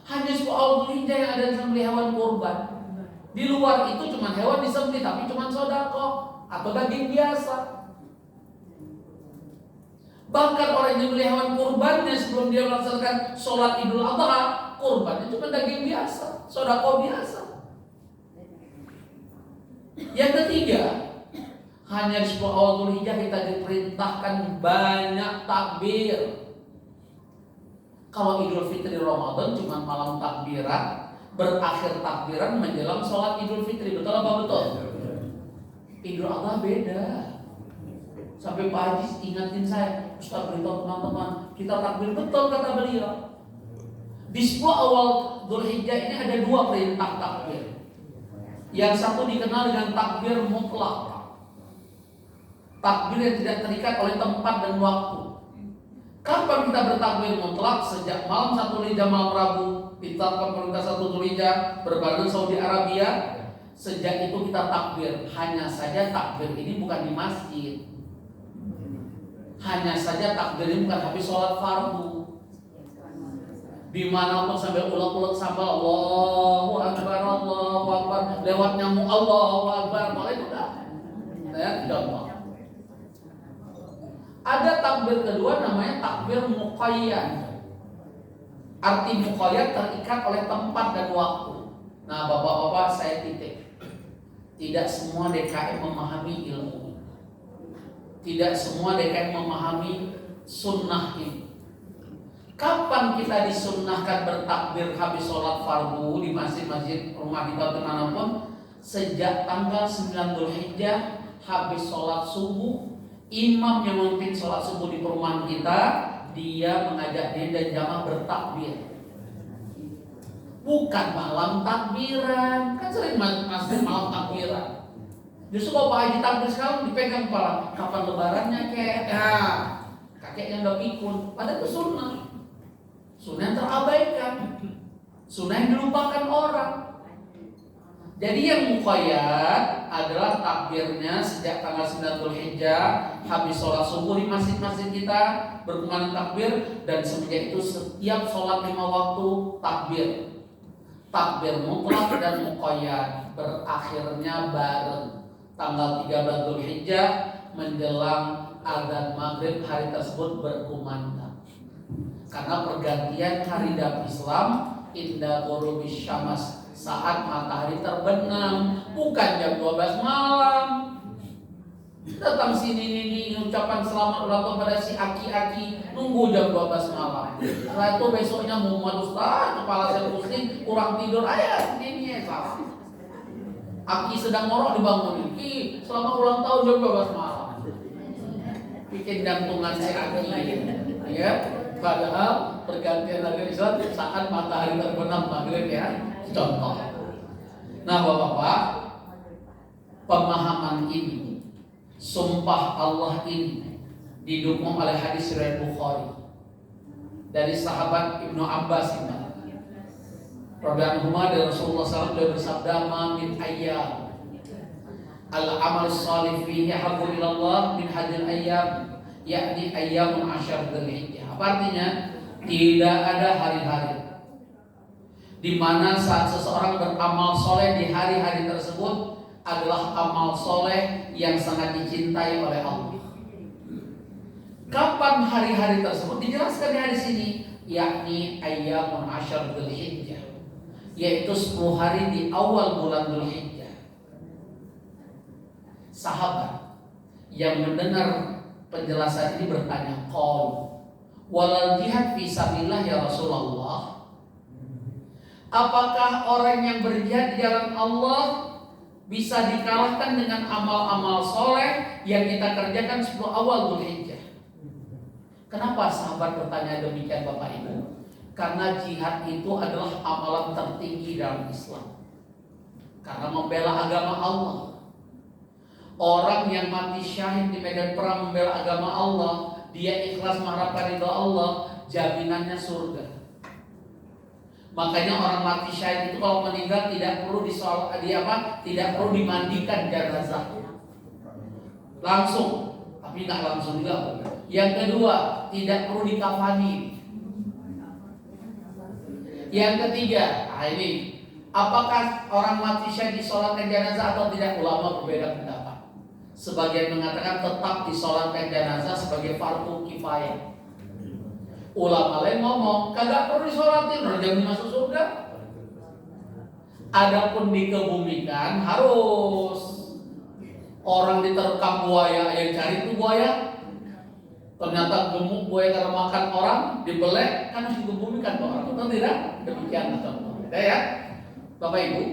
Hanya 10 awal Dzulhijjah yang ada disembelih hewan kurban. Di luar itu cuma hewan disembelih, tapi cuma sedekah atau daging biasa. Bahkan orang yang disembelih hewan kurbannya sebelum dia melaksanakan sholat Idul Adha, kurbannya cuma daging biasa, sedekah biasa. Yang ketiga, hanya di 10 awal Dzulhijjah kita diperintahkan banyak takbir. Kalau Idul Fitri Ramadan cuma malam takbiran, berakhir takbiran menjelang sholat Idul Fitri. Betul apa betul? Idul Adha beda. Sampai Pak Haji ingatin saya, Ustaz beritahu teman-teman, kita takbir betul kata beliau. Di 10 awal Dzulhijjah ini ada 2 perintah takbir. Yang satu dikenal dengan takbir mutlak. Takbir yang tidak terikat oleh tempat dan waktu. Kapan kita bertakbir mutlak? Sejak malam 1 Dzulhijjah, malam Rabu ditetapkan perintah 1 Dzulhijjah berbadan Saudi Arabia. Sejak itu kita takbir. Hanya saja takbir ini bukan di masjid. Hanya saja takbir ini bukan habis sholat fardu. Dimanapun sambil ulek-ulek sambil Allahu Akbar, lewat nyamuk Allahu Akbar, malah itu dah. Ya, contoh. Ada takbir kedua namanya takbir muqayyad. Arti muqayyad terikat oleh tempat dan waktu. Nah, bapak-bapak saya titik. Tidak semua DKM memahami ilmu. Tidak semua DKM memahami sunnah ini. Kapan kita disunnahkan bertakbir habis sholat fardu di masjid-masjid rumah kita dimanapun? Sejak tanggal 9 Dzulhijjah habis sholat subuh, imam yang memimpin sholat subuh di perumahan kita, dia mengajak dia dan jamaah bertakbir. Bukan malam takbiran, kan sering masjid malam takbiran. Justru kalau Pak Haji takbir sekarang dipegang kepala, kapan lebarannya kek? Nah, kakeknya udah pikun, padahal itu sunnah. Sunnah yang terabaikan, sunnah yang dilupakan orang. Jadi yang muqayyad adalah takbirnya sejak tanggal 9 Dzulhijjah habis sholat subuh di masjid-masjid kita berkumandang takbir, dan semenjak itu setiap sholat 5 waktu takbir. Takbir mutlak dan muqayyad berakhirnya bareng tanggal 13 Dzulhijjah menjelang adzan maghrib hari tersebut berkumandang. Karena pergantian hari dalam Islam inda ghurubis syams, saat matahari terbenam, bukan jam 12 malam. Datang sini ini ucapan selamat ulang tahun pada si aki-aki, nunggu jam 12 malam. Setelah itu besoknya Muhammad Ustaz, kepala saya pusing, kurang tidur, ayat ini salah. Aki sedang ngorok dibangunin, Ki, selamat ulang tahun jam 12 malam. Bikin jantungan si aki, ya. Padahal pergantian hari Islam saat matahari terbenam maghrib, ya. Contoh. Nah, Bapak-bapak, pemahaman ini, sumpah Allah ini didukung oleh hadis riwayat Bukhari dari sahabat Ibnu Abbas ini. Radhiyallahu anhu dari Rasulullah SAW bersabda, "Ma min ayyam al-amal shalih fihi habbu ila Allah min hadil ayyam, yakni ayyamun asyar dzulhijjah." Apa artinya? Tidak ada hari-hari di mana saat seseorang beramal soleh di hari-hari tersebut adalah amal soleh yang sangat dicintai oleh Allah. Kapan hari-hari tersebut? Dijelaskan di hadis ini, yakni ayyamun asyar dzulhijjah, yaitu 10 hari di awal bulan Dzulhijjah. Sahabat yang mendengar penjelasan ini bertanya, qaul walal jihad fisabilillah ya Rasulullah, apakah orang yang berjihad di jalan Allah bisa dikalahkan dengan amal-amal soleh yang kita kerjakan 10 awal Dzulhijjah? Kenapa sahabat bertanya demikian Bapak Ibu? Karena jihad itu adalah amalan tertinggi dalam Islam. Karena membela agama Allah. Orang yang mati syahid di medan perang membela agama Allah, dia ikhlas mengharapkan ridha Allah, jaminannya surga. Makanya orang mati syahid itu kalau meninggal tidak perlu tidak perlu dimandikan jenazah. Langsung, tapi nggak langsung juga. Yang kedua, tidak perlu dikafani. Yang ketiga, ini apakah orang mati syahid disolatkan jenazah atau tidak? Ulama berbeda pendapat. Sebagian mengatakan tetap disolatkan jenazah sebagai fardu kifayah. Ulama lain ngomong kagak perlu disolatin, udah jamin masuk surga. Adapun dikebumikan harus. Orang diterkam buaya, yang cari itu buaya. Ternyata gemuk buaya karena makan orang, dibelek, kan harus dikebumikan orang. Betul tidak? Demikian contohnya. Ya, Bapak Ibu,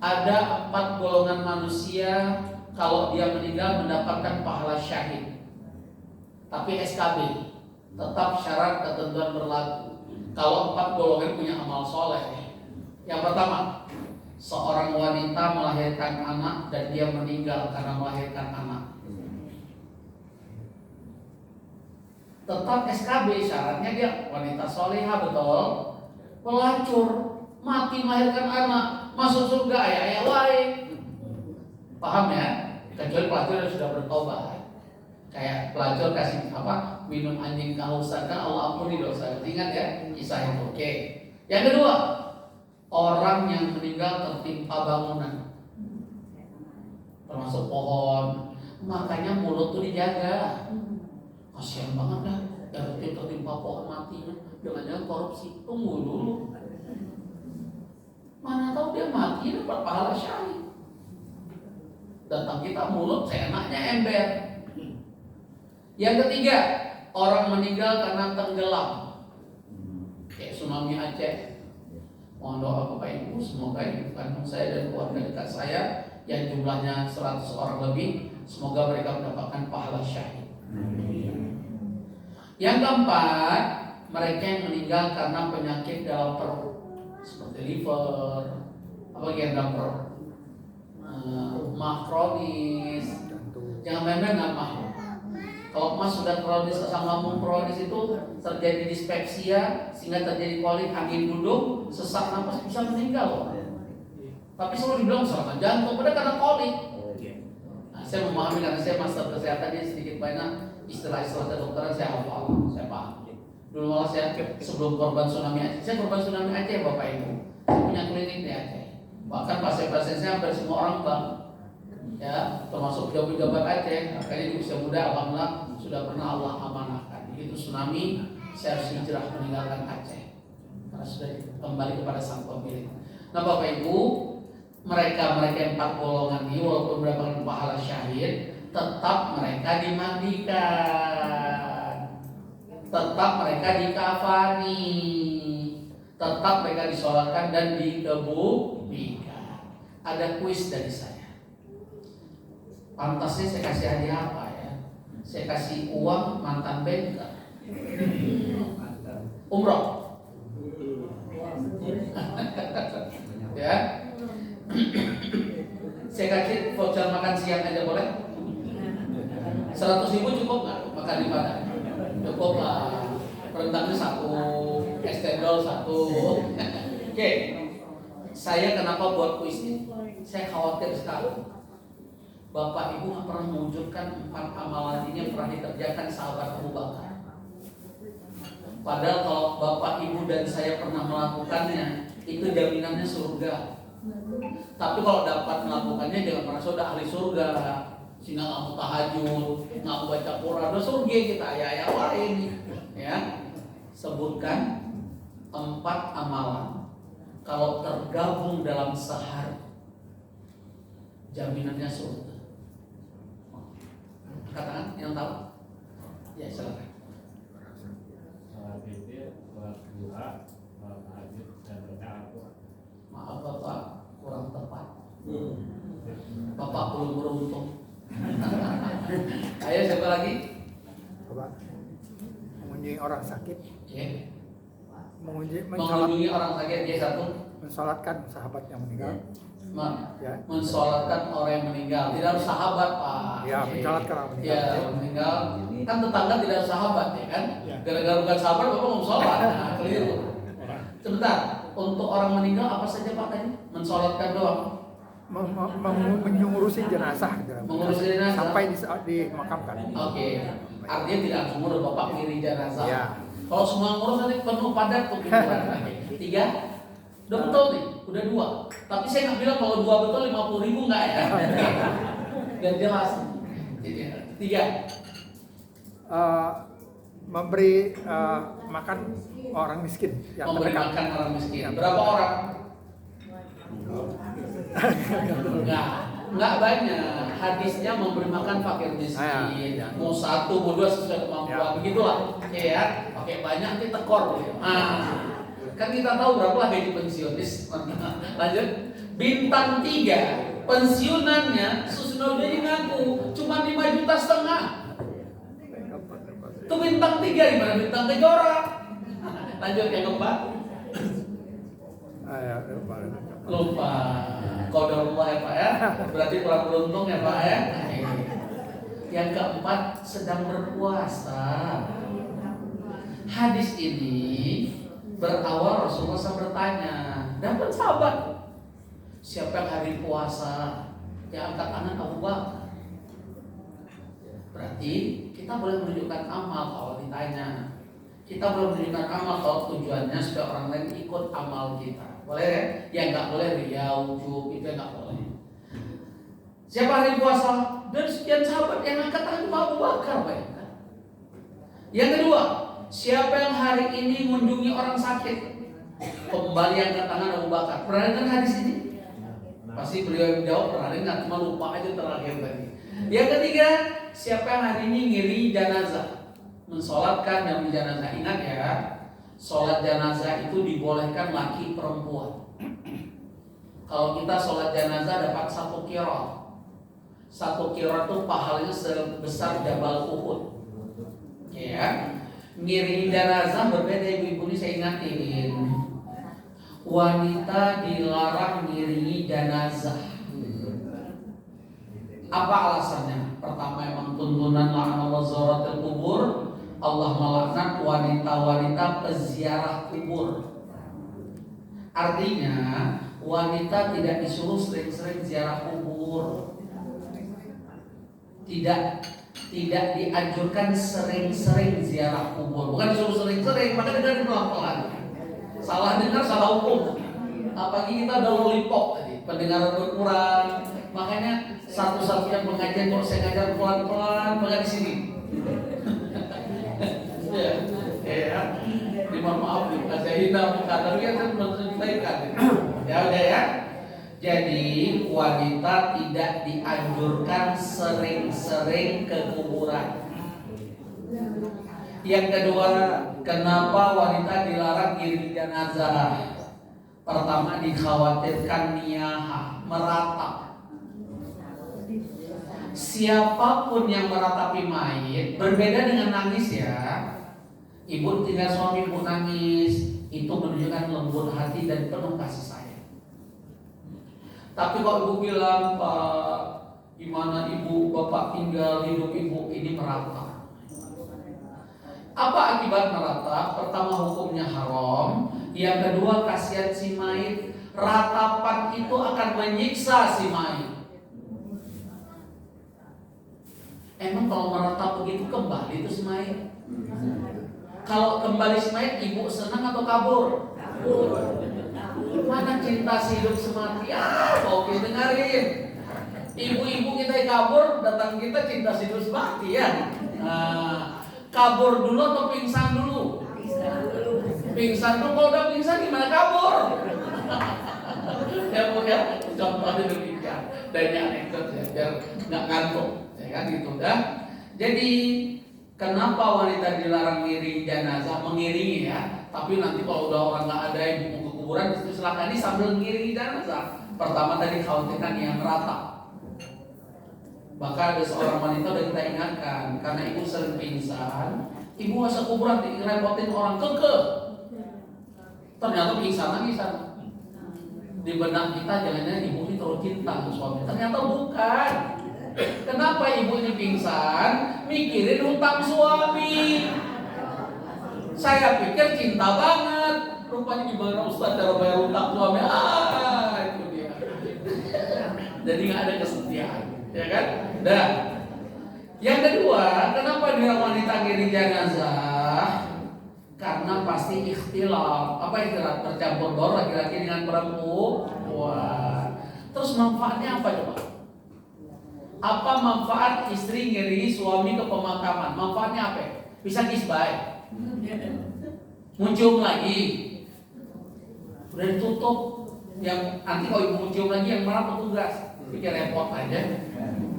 ada 4 golongan manusia kalau dia meninggal mendapatkan pahala syahid. Tapi SKB tetap syarat ketentuan berlaku. Kalau 4 golongan punya amal soleh. Yang pertama, seorang wanita melahirkan anak dan dia meninggal karena melahirkan anak. Tetap SKB, syaratnya dia wanita soleha, betul. Pelacur, mati melahirkan anak, masuk surga ya wae. Paham ya? Kecuali pelacur yang sudah bertobat. Kayak pelacur kasih minum anjing kehausan, kan Allah ampuni dosa. Ingat ya kisah itu. Oke. Yang kedua, orang yang meninggal tertimpa bangunan, termasuk pohon, makanya mulut tuh dijaga. Kasian banget dah, yang tertimpa pohon mati, jangan-jangan korupsi. Tunggu dulu, mana tahu dia mati dapat pahala syahid. Datang kita mulut seenaknya ember. Yang ketiga, orang meninggal karena tenggelam, kayak tsunami Aceh. Mohon doa Bapak Ibu, semoga ibu kandung saya dan keluarga dekat saya yang jumlahnya 100 orang lebih, semoga mereka mendapatkan pahala syahid. Yang keempat, mereka yang meninggal karena penyakit dalam perut, seperti liver, dalam perut, mah kronis. Jangan main-main dengan mah. Kalau emas sudah kronis, asam lambung kronis itu terjadi dispepsia sehingga terjadi kolik, angin duduk, sesak napas, bisa meninggal loh. Tapi selalu dibilang serangan jantung, padahal karena kolik. Nah, saya memahami karena saya master kesehatan, jadi sedikit banyak istilah-istilah kedokteran saya hafal, saya paham. Dulu malah saya sebelum korban tsunami Aceh, saya korban tsunami Aceh Bapak Ibu. Saya punya klinik di Aceh. Bahkan pasien-pasien saya hampir semua orang Bang, ya, termasuk pejabat Aceh. Makanya di usia muda alhamdulillah sudah pernah Allah amanahkan. Begitu tsunami, saya harus hijrah meninggalkan Aceh karena sudah kembali kepada sang pemilik. Nah Bapak Ibu, mereka 4 golongan ini walaupun mendapatkan pahala syahid, tetap mereka dimandikan, tetap mereka dikafani, tetap mereka disolatkan dan dikebumikan. Ada kuis dari saya. Pantasnya saya kasih hadiah apa ya? Saya kasih uang mantan banker. Umroh. Ya. Saya kasih voucher makan siang aja boleh? 100.000 cukup nggak makan di Padang? Cukup lah. Rendangnya 1, es cendol 1. Oke. Saya kenapa buat kuis ini? Saya khawatir sekali Bapak Ibu nggak pernah mewujudkan 4 amalan ini yang pernah dikerjakan sahabat Abu Bakar. Padahal kalau Bapak Ibu dan saya pernah melakukannya, itu jaminannya surga. Tapi kalau dapat melakukannya jangan merasa udah ahli surga, sehingga nggak mau tahajud, nggak mau baca Quran, udah surga kita ya ini. Ya, sebutkan 4 amalan kalau tergabung dalam sehari, jaminannya surga. Katakan yang tahu. Ya silakan. Salat witir, salat duha, salat tahajud dan baca Al-Qur'an. Maaf Bapak, kurang tepat. Bapak belum beruntung. Ayo siapa lagi? Bapak mengunjungi orang sakit, Okay. mengunjungi orang sakit dia satu. mensolatkan sahabat yang meninggal. Ya. Mensolatkan orang yang meninggal. Tidak harus sahabat Pak. Ya, mensolatkan orang meninggal. Ya, meninggal. Kan tetangga tidak harus sahabat ya kan? Ya. Gara-gara bukan sahabat Bapak mau sholat. Nah, keliru. Sebentar. Untuk orang meninggal apa saja Pak tadi? Mensolatkan doang. Mengurusi jenazah, Mengurusi jenazah. sampai dimakamkan. Oke. Artinya tidak langsung ngurus Bapak kiri jenazah. Ya. Kalau semua ngurus nanti penuh padat tuh pikiran. 3. Udah betul nih, udah 2. Tapi saya nggak bilang kalau 2 betul 50.000 nggak ya? Dan jelas. 3. Memberi makan orang miskin yang Memberi terdekat. makan orang miskin. Berapa orang? Enggak banyak. Hadisnya memberi makan fakir miskin. Mau 1, mau 2 sesuai kemampuan. Begitulah. Oke ya. Pakai banyak nanti tekor. Kan kita tahu berapa lah gaji pensiunis. Lanjut. Bintang 3. Pensiunannya Susno jadi ngaku cuma 5,5 juta. Itu bintang 3 gimana bintang 3 orang? Lanjut yang keempat. Lupa. Qadarullah ya Pak ya. Berarti kurang beruntung ya Pak ya. Yang keempat sedang berpuasa. Hadis ini berawal Rasulullah SAW bertanya, dapat sahabat, siapa yang hari puasa? Yang angkat tangan Abu Bakar. Berarti kita boleh menunjukkan amal kalau ditanya. Kita boleh menunjukkan amal kalau tujuannya supaya orang lain ikut amal kita. Boleh ya? Yang nggak boleh riya, ujub, itu nggak boleh. Siapa hari puasa? Dan sekian sahabat yang angkat tangan Abu Bakar, bayangkan. Yang kedua, siapa yang hari ini mengunjungi orang sakit? Kembali angkat tangan Abu Bakar. Pernah dengar hadis ini? Pasti beliau jawab pernah dengar, cuma lupa aja terakhir tadi. Yang ketiga, siapa yang hari ini ngiri jenazah? Mensolatkan yang jenazah. Ingat ya, sholat jenazah itu dibolehkan laki perempuan. Kalau kita sholat jenazah dapat 1 qiraat. 1 qiraat itu pahalanya sebesar Jabal Uhud. Ya, ngiringi jenazah berbeda ibu-ibu, ini saya ingatin. Wanita dilarang ngiringi jenazah. Apa alasannya? Pertama, emang tuntunan la'anallahu zaratil kubur. Allah melaknat wanita-wanita peziarah kubur. Artinya wanita tidak disuruh sering-sering ziarah kubur. Tidak dianjurkan sering-sering ziarah kubur. Bukan disuruh sering-sering, maka dengar pelan-pelan. Salah dengar salah hukum. Apalagi kita udah lollipop tadi, pendengaran berkurang. Makanya satu-satunya pengajian kalau saya ngajar pelan-pelan, pengen di sini. Ya, mohon maaf nih, saya hina bukan, tapi kan saya menceritakan. Ya udah ya. Jadi wanita tidak dianjurkan sering-sering ke kuburan. Yang kedua, kenapa wanita dilarang ngiring jenazah? Pertama, dikhawatirkan niyaha, meratap. Siapapun yang meratapi mayit, berbeda dengan nangis ya. Ibu tinggal suami ibu nangis, itu menunjukkan lembut hati dan penuh kasih sayang. Tapi kalau ibu bilang, Pak, gimana ibu, bapak tinggal hidup ibu, ini meratap. Apa akibat meratap? Pertama, hukumnya haram. Yang kedua, kasihan si mayit. Ratapan itu akan menyiksa si mayit. Emang kalau meratap begitu kembali itu si mayit? Kalau kembali si mayit, ibu senang atau kabur? Mana cinta si hidup semati? Oke, dengarin. Ibu-ibu kita yang kabur, datang kita cinta si hidup semati ya. Kabur dulu atau pingsan dulu? Pingsan dulu. Kalau udah pingsan gimana kabur? Ya bu ya, contohnya demikian. Banyak anekdot ya, biar nggak ngantuk, ya kan gitu dah. Jadi kenapa wanita dilarang ngiring jenazah? Mengiringi ya. Tapi nanti kalau udah orang nggak ada yang mau ke kuburan, itu silakan ini sambil ngiringi jenazah. Pertama tadi khawatirkan yang merata. Bahkan ada seorang wanita udah kita ingatkan, karena ibu sering pingsan, ibu masa kuburan direpotin orang kekeh. Ternyata pingsan lagi sana. Di benak kita jangan-jangan ibu ini terlalu cinta ke suami. Ternyata bukan. Kenapa ibu ini pingsan? Mikirin hutang suami. Saya pikir cinta banget. Rupanya gimana Ustaz cara bayar hutang suami? Itu dia. Jadi nggak ada kesetiaan, ya kan? Nah, yang kedua, kenapa dia wanita ngiring jenazah? Karena pasti ikhtilaf. Apa ikhtilaf? Tercampur baur laki-laki dengan perempuan. Terus manfaatnya apa coba? Apa manfaat istri ngiringi suami ke pemakaman? Manfaatnya apa? Bisa kisbah. Muncul lagi. Udah ditutup. Yang nanti kalau ibu muncul lagi yang mana petugas? Pikir repot aja.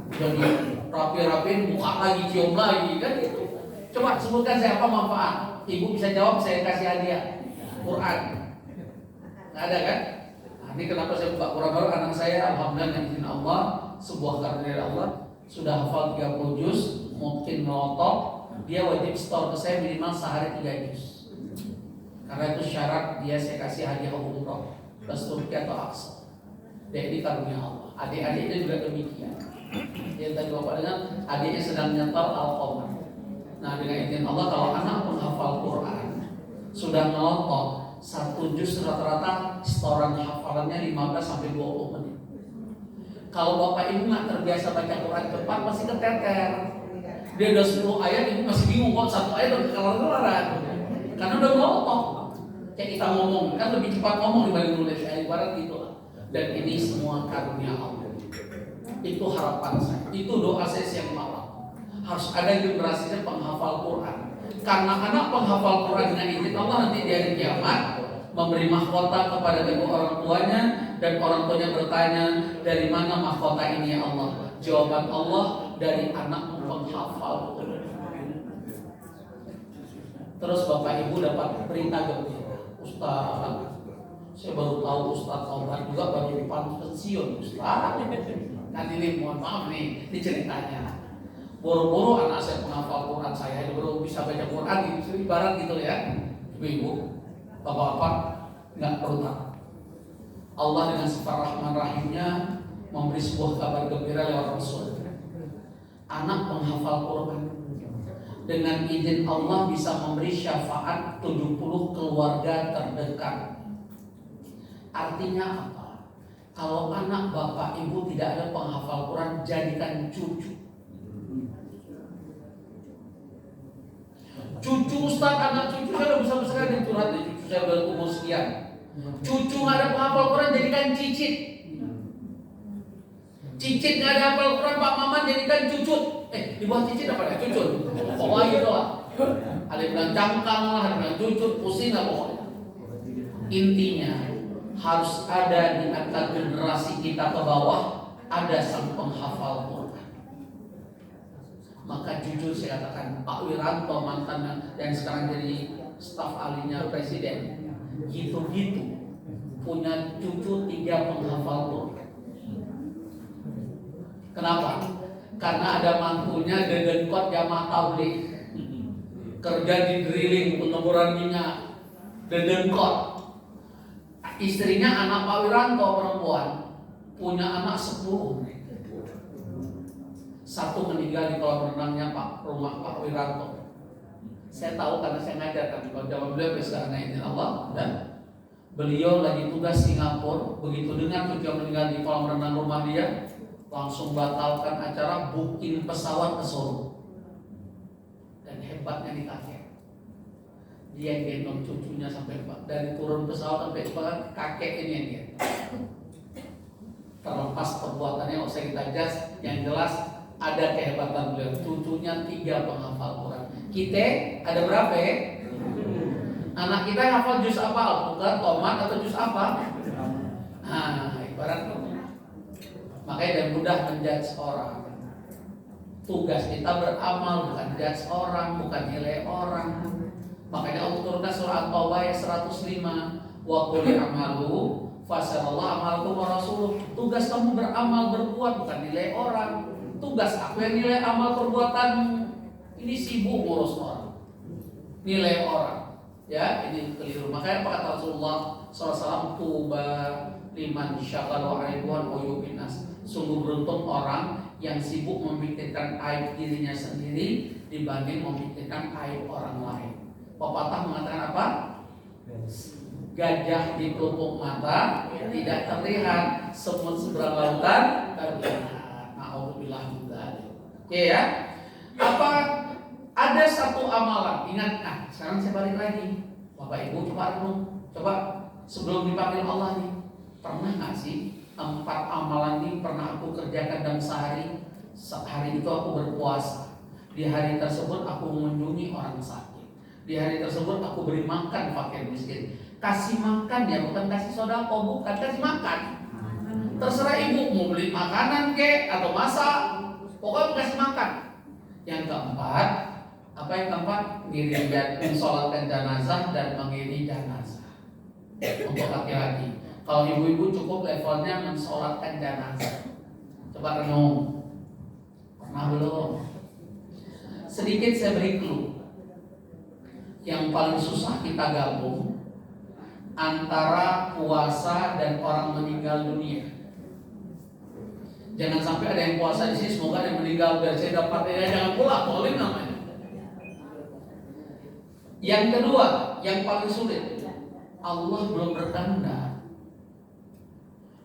Jadi rapi-rapiin, buka lagi, cium lagi, kan gitu. Coba sebutkan saya apa manfaat. Ibu bisa jawab, saya kasih hadiah Quran. Nggak ada kan? Nah, ini kenapa saya buka Quran baru? Anak saya alhamdulillah dengan izin Allah, sebuah karunia dari Allah, sudah hafal 30 juz, mungkin melotot. Dia wajib store ke saya minimal sehari 3 juz. Karena itu syarat dia saya kasih hadiah umroh plus Turki atau Aqsa. Jadi karunia Allah. Adik-adiknya juga demikian. Yang tadi bapak dengar, adiknya sedang nyetel Al-Qamar. Nah, dengan izin Allah, kalau anak menghafal Quran sudah melotot 1 juz rata-rata setoran hafalannya 15-20 menit. Kalau bapak ibu nggak terbiasa baca Quran cepat, pasti keteter. Dia udah 10 ayat, ibu masih bingung kok satu ayat udah kelar-kelaran. Karena udah ngelotok. Kayak kita ngomong, kan lebih cepat ngomong dibanding nulis ayat barat gitu lah. Dan ini semua karunia Allah. Itu harapan saya. Itu doa saya siang malam. Harus ada generasinya penghafal Quran. Karena anak penghafal Quran dengan izin Allah nanti di hari kiamat memberi mahkota kepada kedua orang tuanya, dan orang tuanya bertanya, dari mana mahkota ini ya Allah? Jawaban Allah, dari anak penghafal Quran. Terus bapak ibu dapat berita gembira, Ustaz, saya baru tahu Ustaz Obat juga baru pensiun Ustaz. Kan ini mohon maaf nih, ini ceritanya. Boro-boro anak saya penghafal Quran, saya baru bisa baca Quran gitu, ibarat gitu ya. Ibu, bapak-bapak nggak perlu takut. Allah dengan sifat Rahman Rahimnya memberi sebuah kabar gembira lewat Rasul. Anak penghafal Quran dengan izin Allah bisa memberi syafaat 70 keluarga terdekat. Artinya apa? Kalau anak bapak ibu tidak ada penghafal Quran, jadikan cucu. Cucu Ustaz, anak cucu saya udah besar-besar di curhat nih, cucu saya udah umur sekian. Cucu nggak ada penghafal Quran, jadikan cicit. Cicit nggak ada hafal Quran, Pak Maman jadikan cucut. Di bawah cicit apa ya? Cucut. Pokoknya gitu lah. Ada yang bilang cangkang lah, ada yang bilang cucut, pusing lah pokoknya. Intinya harus ada di antara generasi kita ke bawah ada sang penghafal Quran. Maka jujur saya katakan, Pak Wiranto mantan yang sekarang jadi staf ahlinya presiden, gitu-gitu punya cucu 3 penghafal Quran. Kenapa? Karena ada mantunya Dedenkot jamaah tabligh, kerja di drilling pengeboran minyak, Dedenkot. Istrinya anak Pak Wiranto perempuan, punya anak 10. Satu meninggal di kolam renangnya rumah Pak Wiranto. Saya tahu karena saya ngajar kan di zaman beliau sekarang ini Allah. Dan beliau lagi tugas Singapura, begitu dengar cucu meninggal di kolam renang rumah dia, langsung batalkan acara, booking pesawat ke Solo. Dan hebatnya di kakek, dia gendong cucunya sampai dari turun pesawat sampai kakek ini dia. Terlepas perbuatannya nggak usah kita jas, yang jelas ada kehebatan beliau. Cucunya 3 penghafal Quran. Kita ada berapa ya? Anak kita yang hafal juz apa? Al-Quran, tomat atau juz apa? Nah, ibarat makanya dan mudah menjudge orang. Tugas kita beramal, bukan judge orang, bukan nilai orang. Makanya Allah turunkan surah At-Taubah ayat 105. Wa qul i'malu fasyarallahu amalakum wa rasuluh. Tugas kamu beramal, berbuat, bukan nilai orang. Tugas aku yang nilai amal perbuatanmu. Ini sibuk ngurus orang, nilai orang. Ya, ini keliru. Makanya apa kata Rasulullah SAW, tuba liman syaghalu aibuan wa yubinas. Sungguh beruntung orang yang sibuk memikirkan aib dirinya sendiri dibanding memikirkan aib orang lain. Pepatah mengatakan apa? Gajah di pelupuk mata tidak terlihat, semut seberang lautan terlihat. Alhamdulillah. Oke ya. Apa ada satu amalan? Ingat, sekarang saya balik lagi. Bapak Ibu coba renung, coba sebelum dipanggil Allah nih, pernah nggak sih 4 amalan ini pernah aku kerjakan dalam sehari? Sehari itu aku berpuasa. Di hari tersebut aku mengunjungi orang sakit. Di hari tersebut aku beri makan fakir miskin. Kasih makan ya, bukan kasih sodako, bukan kasih makan. Terserah ibu mau beli makanan kek atau masak, pokoknya kasih makan. Yang keempat, apa yang keempat? Ngirim dan mensolatkan jenazah dan mengiringi jenazah. Untuk laki-laki. Kalau ibu-ibu cukup levelnya mensolatkan jenazah. Coba renung, pernah belum? Sedikit saya beri clue. Yang paling susah kita gabung antara puasa dan orang meninggal dunia. Jangan sampai ada yang puasa di sini, semoga ada yang meninggal biar saya dapat jangan pula boleh namanya. Yang kedua, yang paling sulit, Allah belum bertanda.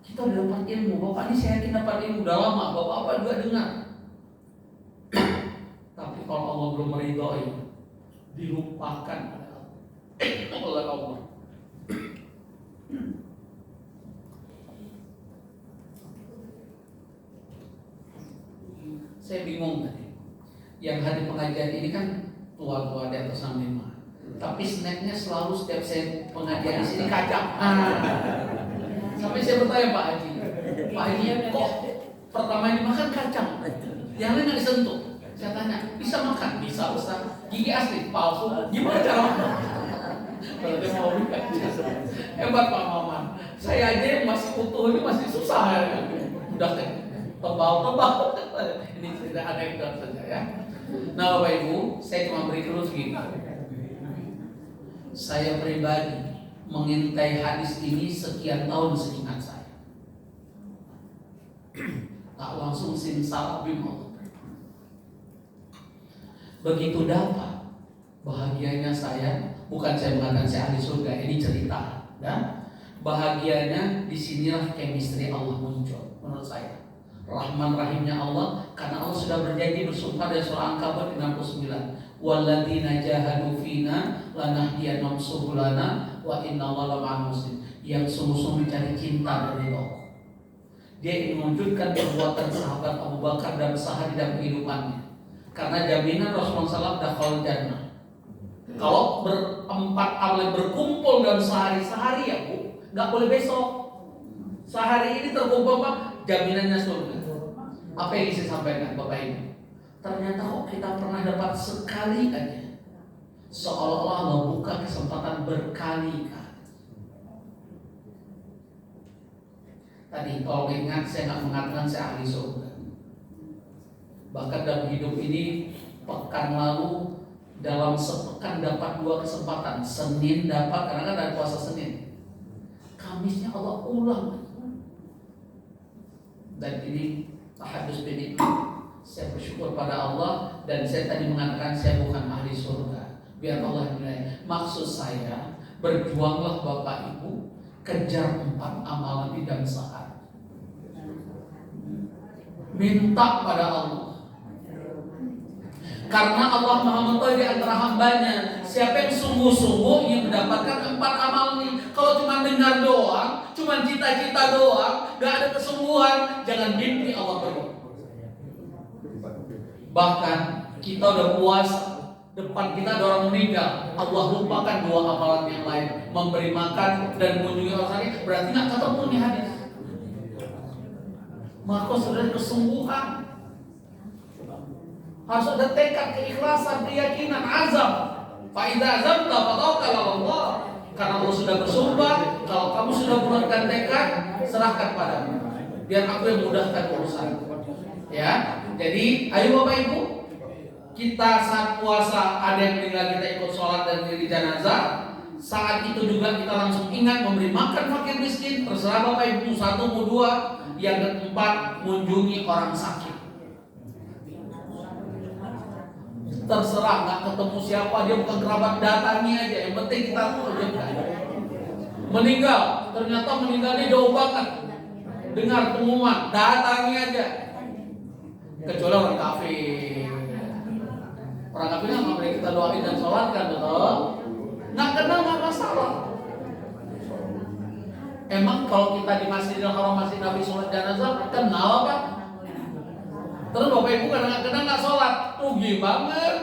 Kita udah dapat ilmu, Bapak ini saya yakin dapat ilmu udah lama, Bapak juga dengar. Tapi Tapi kalau Allah belum meridhoi, dilupakan oleh Allah. Saya bingung tadi. Yang hadir pengajian ini kan tua-tua di atas 65. Tapi snacknya selalu setiap saya pengajian di sini kacang. Sampai saya bertanya Pak Haji, Pak Haji kok pertama yang dimakan kacang, yang lain nggak disentuh? Saya tanya, bisa makan? Bisa Ustaz. Gigi asli, palsu. Gimana cara makan? Kalau dia mau kacang. Hebat Pak Maman. Saya aja yang masih utuh ini masih susah ya. Udah kan tebal-tebal. Ini tidak ada yang saja ya. Nah Bapak Ibu, saya cuma beri terus gini. Saya pribadi mengintai hadis ini sekian tahun seingat saya. Tak langsung simsalabim Allah. Begitu dapat bahagianya saya, bukan saya mengatakan saya ahli surga, ini cerita, ya. Bahagianya disinilah chemistry Allah muncul menurut saya. Rahman Rahimnya Allah, karena Allah sudah berjanji bersumpah dari surah Ankabut 69. Walladzina jahadu fina lanahdiyannahum subulana wa innallaha lama'al muhsinin. Yang sungguh-sungguh mencari cinta dari Allah. Dia ingin mewujudkan perbuatan sahabat Abu Bakar dan Sahari dalam kehidupannya. Karena jaminan Rasulullah SAW dakhal jannah. Kalau berempat awal berkumpul dalam sehari ya Bu, nggak boleh besok. Sehari ini terkumpul Pak, jaminannya surga. Apa yang saya sampaikan Bapak Ibu? Ternyata kok kita pernah dapat sekali aja, seolah-olah Allah buka kesempatan berkali-kali. Tadi kalau ingat saya nggak mengatakan saya ahli surga. Bahkan dalam hidup ini pekan lalu dalam sepekan dapat 2 kesempatan. Senin dapat karena kan ada puasa Senin. Kamisnya Allah ulang. Dan ini tahadus bidik. Saya bersyukur pada Allah dan saya tadi mengatakan saya bukan ahli surga. Biar Allah menilai. Maksud saya berjuanglah Bapak Ibu, kejar 4 amalan di dalam sehari. Minta pada Allah. Karena Allah Maha mengetahui di antara hambanya siapa yang sungguh-sungguh ingin mendapatkan 4 amal ini. Kalau cuma dengar doang, cuma cita-cita doang, gak ada kesungguhan, jangan mimpi Allah berdoa. Bahkan kita udah puasa, depan kita ada orang meninggal, Allah lupakan 2 amalan yang lain, memberi makan dan mengunjungi orang sakit. Berarti gak ketemu nih hadis. Maka sudah kesungguhan. Harus ada tekad, keikhlasan, keyakinan, azam. Fa'idha azamta fatawakkal 'ala Allah. Karena Allah sudah bersumpah, kalau kamu sudah bulatkan tekad, serahkan padamu. Biar aku yang mudahkan urusan. Ya, jadi ayo Bapak Ibu, kita saat puasa ada yang meninggal kita ikut sholat dan diri jenazah. Saat itu juga kita langsung ingat memberi makan fakir miskin. Terserah Bapak Ibu, 1 mau 2. Yang keempat, mengunjungi orang sakit. Terserah nggak ketemu siapa, dia bukan kerabat, datangi aja. Yang penting kita kerjakan. Meninggal, ternyata meninggalnya jauh banget. Dengar pengumuman, datangi aja. Kecuali orang kafir. Orang kafir nggak boleh kita doain dan sholatkan, betul? Nggak kenal nggak masalah. Emang kalau kita di Masjidil Haram, Masjid Nabi sholat jenazah, kenal apa? Terus Bapak Ibu kadang nggak kenal nggak sholat, rugi banget.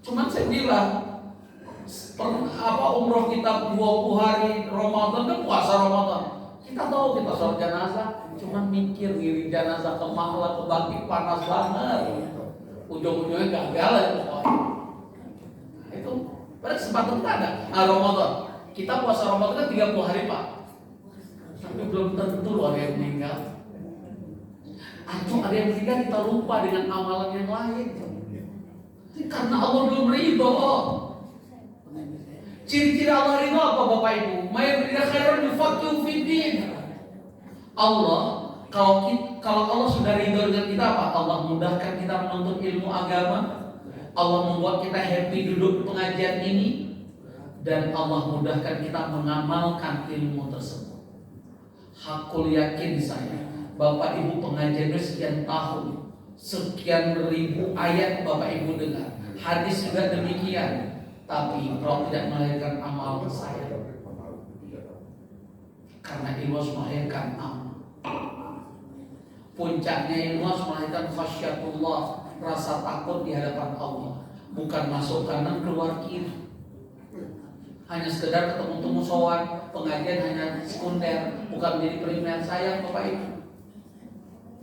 Cuman saya bilang, umroh kita 20 hari Ramadan dan puasa Ramadan. Kita tahu kita sholat jenazah, cuman mikir diri jenazah ke mahla, ke baki panas banget. Ujung-ujungnya gagal itu. Itu pada kesempatan kita ada. Ramadan. Kita puasa Ramadan kan 30 hari Pak. Tapi belum tentu loh ada yang meninggal. Atau ada yang meninggal kita lupa dengan amalan yang lain. Karena Allah belum ridho. Ciri-ciri Allah ridho apa Bapak Ibu? May yuridu khairan yufaqihu fiddin. Allah kalau Allah sudah ridho dengan kita apa? Allah mudahkan kita menuntut ilmu agama. Allah membuat kita happy duduk pengajian ini. Dan Allah mudahkan kita mengamalkan ilmu tersebut. Hakul yakin saya, Bapak Ibu pengajian sekian tahun, sekian ribu ayat Bapak Ibu dengar, hadis juga demikian. Tapi roh tidak melahirkan amal saya, karena ilmu harus melahirkan amal. Puncaknya ilmu harus melahirkan khasyatullah, rasa takut di hadapan Allah, bukan masuk kanan keluar kiri. Hanya sekedar ketemu sowan, pengajian hanya sekunder, bukan menjadi primer saya Bapak Ibu.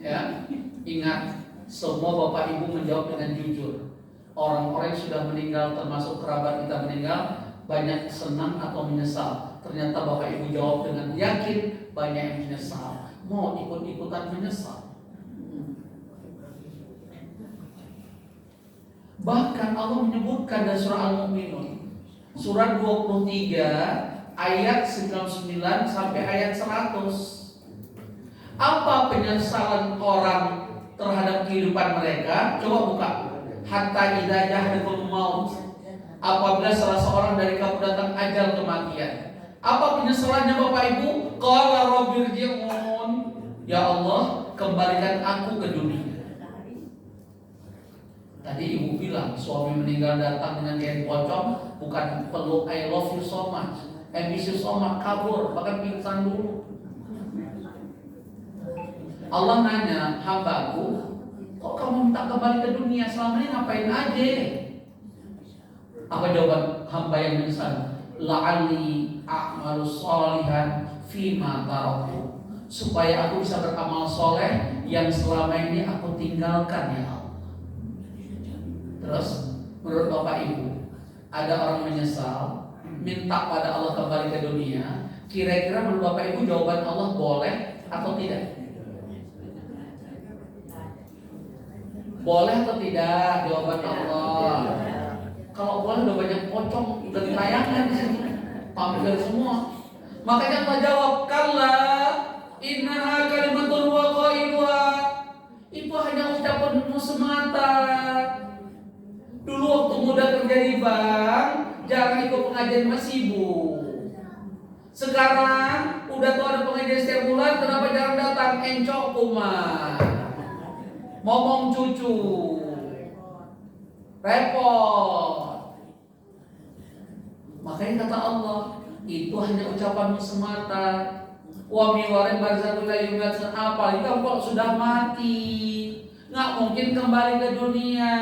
Ya, ingat, semua Bapak Ibu menjawab dengan jujur. Orang-orang yang sudah meninggal, termasuk kerabat kita meninggal, banyak senang atau menyesal. Ternyata Bapak Ibu jawab dengan yakin, banyak yang menyesal. Mau ikut-ikutan menyesal. Bahkan Allah menyebutkan dalam surah Al-Mu'minun, Surat 23 ayat 99 sampai ayat 100. Apa penyesalan orang terhadap kehidupan mereka? Coba buka. Hatta idza jahadatul maut. Apabila salah seorang dari kamu datang ajal kematian. Apa penyesalannya Bapak Ibu? Qala rabbirji'un. Ya Allah, kembalikan aku ke dunia. Tadi ibu bilang suami meninggal datang dengan kain pocong, bukan peluk I love you so much, I miss you so much, kabur, bahkan pingsan dulu. Allah nanya, hambaku, kok kamu minta kembali ke dunia, selama ini ngapain aja? Apa jawaban hamba yang menyesal? La'ali a'malu sholihan fima taraktu, supaya aku bisa beramal soleh yang selama ini aku tinggalkan ya Allah. Terus menurut Bapak Ibu, ada orang menyesal, minta pada Allah kembali ke dunia. Kira-kira menurut Bapak Ibu jawaban Allah boleh atau tidak? Boleh atau tidak jawaban Allah? Kalau boleh udah banyak pocong, udah ditayangan di sini, tampil semua. Makanya Allah jawab, kalla innaha kalimatun wa qailuha. Itu hanya ucapanmu semata. Dulu waktu muda kerja di bank, jarang ikut pengajian, masih sibuk. Sekarang udah tuh ada pengajian setiap bulan, kenapa jarang datang? Encok kumat, ngomong cucu, repot. Makanya kata Allah, itu hanya ucapanmu semata. Wa miwarin barzatul layumat, apalagi kamu kalau sudah mati, nggak mungkin kembali ke dunia,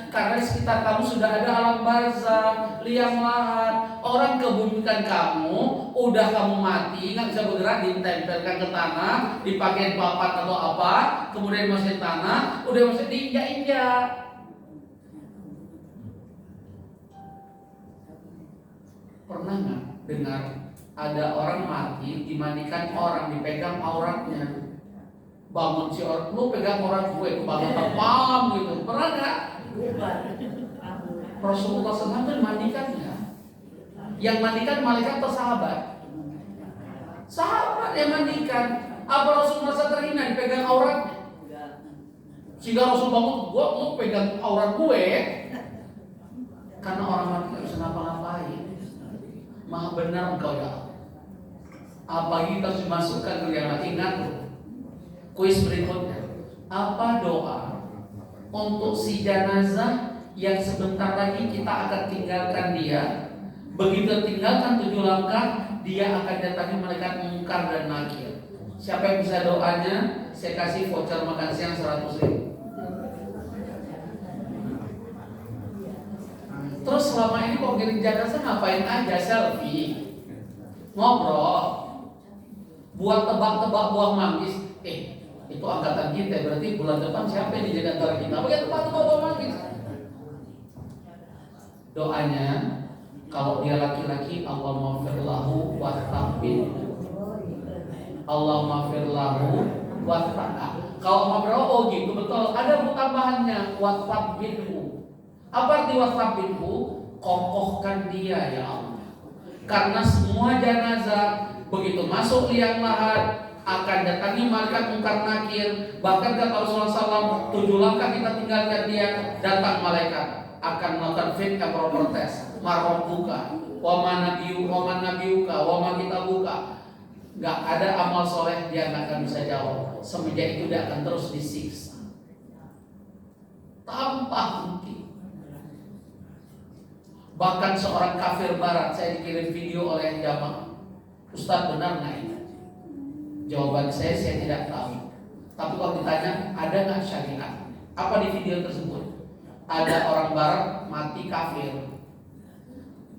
karena di sekitar kamu sudah ada alam barzakh, liang lahat. Orang kebumikan kamu, udah kamu mati, nggak bisa bergerak, ditempelkan ke tanah, dipakai papat atau apa, kemudian dimasukin tanah, udah masuk diinjak-injak. Pernah nggak dengar ada orang mati dimandikan orang, dipegang auratnya? Bangun si orang, lu pegang orang gue, itu bangun tepam gitu. Pernah gak? Rasulullah SAW itu mandikan ya. Yang mandikan malaikat atau sahabat? Sahabat yang mandikan. Apa Rasul merasa terhina dipegang auratnya? Sehingga Rasul bangun, lu pegang aurat gue. Karena orang mati gak bisa ngapa-ngapain. Maha benar engkau ya Allah. Apalagi kita harus dimasukkan ke yang lain. Ingat loh, kuis berikutnya, apa doa untuk si jenazah yang sebentar lagi kita akan tinggalkan dia? Begitu tinggalkan 7 langkah, dia akan datangi malaikat mungkar dan nakir. Siapa yang bisa doanya? Saya kasih voucher makan siang 100.000. Terus selama ini kok kirim jenazah ngapain aja? Selfie, ngobrol, buat tebak-tebak buah manggis. Itu angkatan kita, berarti bulan depan siapa yang dijaga antara kita? Bagaimana tebak-tebak buah manggis? Doanya, kalau dia laki-laki, Allahumma firlahu wa tabbinhu. Allahumma firlahu wa tabbinhu. Kalau mau berapa gitu betul. Ada tambahannya, wa tabbinhu. Apa arti wa tabbinhu? Kokohkan dia ya Allah. Karena semua jenazah begitu masuk liang lahat akan datangi malaikat mungkar nakir. Bahkan kata Rasulullah SAW, 7 langkah kita tinggalkan dia, datang malaikat akan melakukan fit and proper test. Marwah buka, waman nabiuka, waman kita buka. Gak ada amal soleh dia nggak akan bisa jawab. Semenjak itu dia akan terus disiksa. tanpa henti. Bahkan seorang kafir barat, saya dikirim video oleh jamaah, Ustaz benar nggak ini? Jawaban saya tidak tahu. Tapi kalau ditanya ada nggak syariat? Apa di video tersebut? Ada orang barat mati kafir.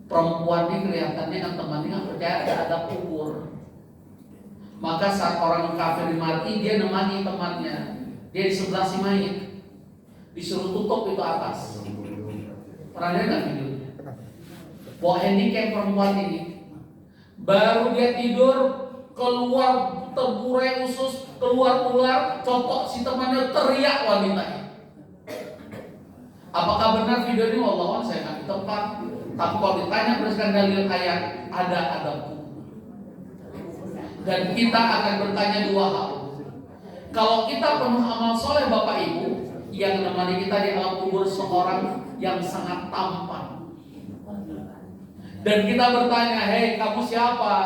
Perempuan ini kelihatannya kan temannya nggak percaya ada kubur. Maka saat orang kafir mati, dia nemani temannya. Dia di sebelah si mayit, disuruh tutup itu atas. Pernah lihat nggak video? Bawa handicap perempuan ini. Baru dia tidur, keluar terburai usus, keluar ular, cocok si temannya, teriak wanitanya. Apakah benar video ini? Wallahualam, saya nggak tepat. Tapi kalau ditanya berdasarkan dalil ayat, ada kubur. Dan kita akan bertanya dua hal. Kalau kita penuh amal soleh Bapak Ibu, yang menemani kita di alam kubur seorang yang sangat tampan. Dan kita bertanya, hei kamu siapa?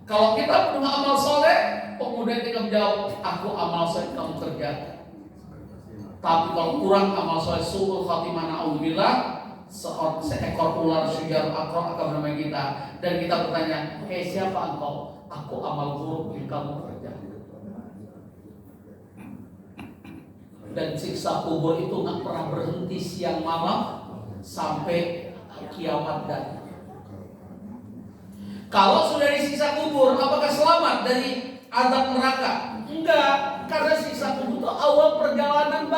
Kalau kita penuh amal soleh, kemudian kita menjawab, aku amal soleh kamu kerjakan. Tapi kalau kurang amal soleh, su'ul khatimah na'udzubillah, seekor ular syujar akro akan menemani kita. Dan kita bertanya, hei siapa engkau? Aku amal buruk yang kamu kerjakan. Dan siksa kubur itu nggak pernah berhenti siang malam sampai kiamat datang. Kalau sudah disiksa kubur, apakah selamat dari azab neraka? Enggak, karena siksa kubur itu awal perjalanan,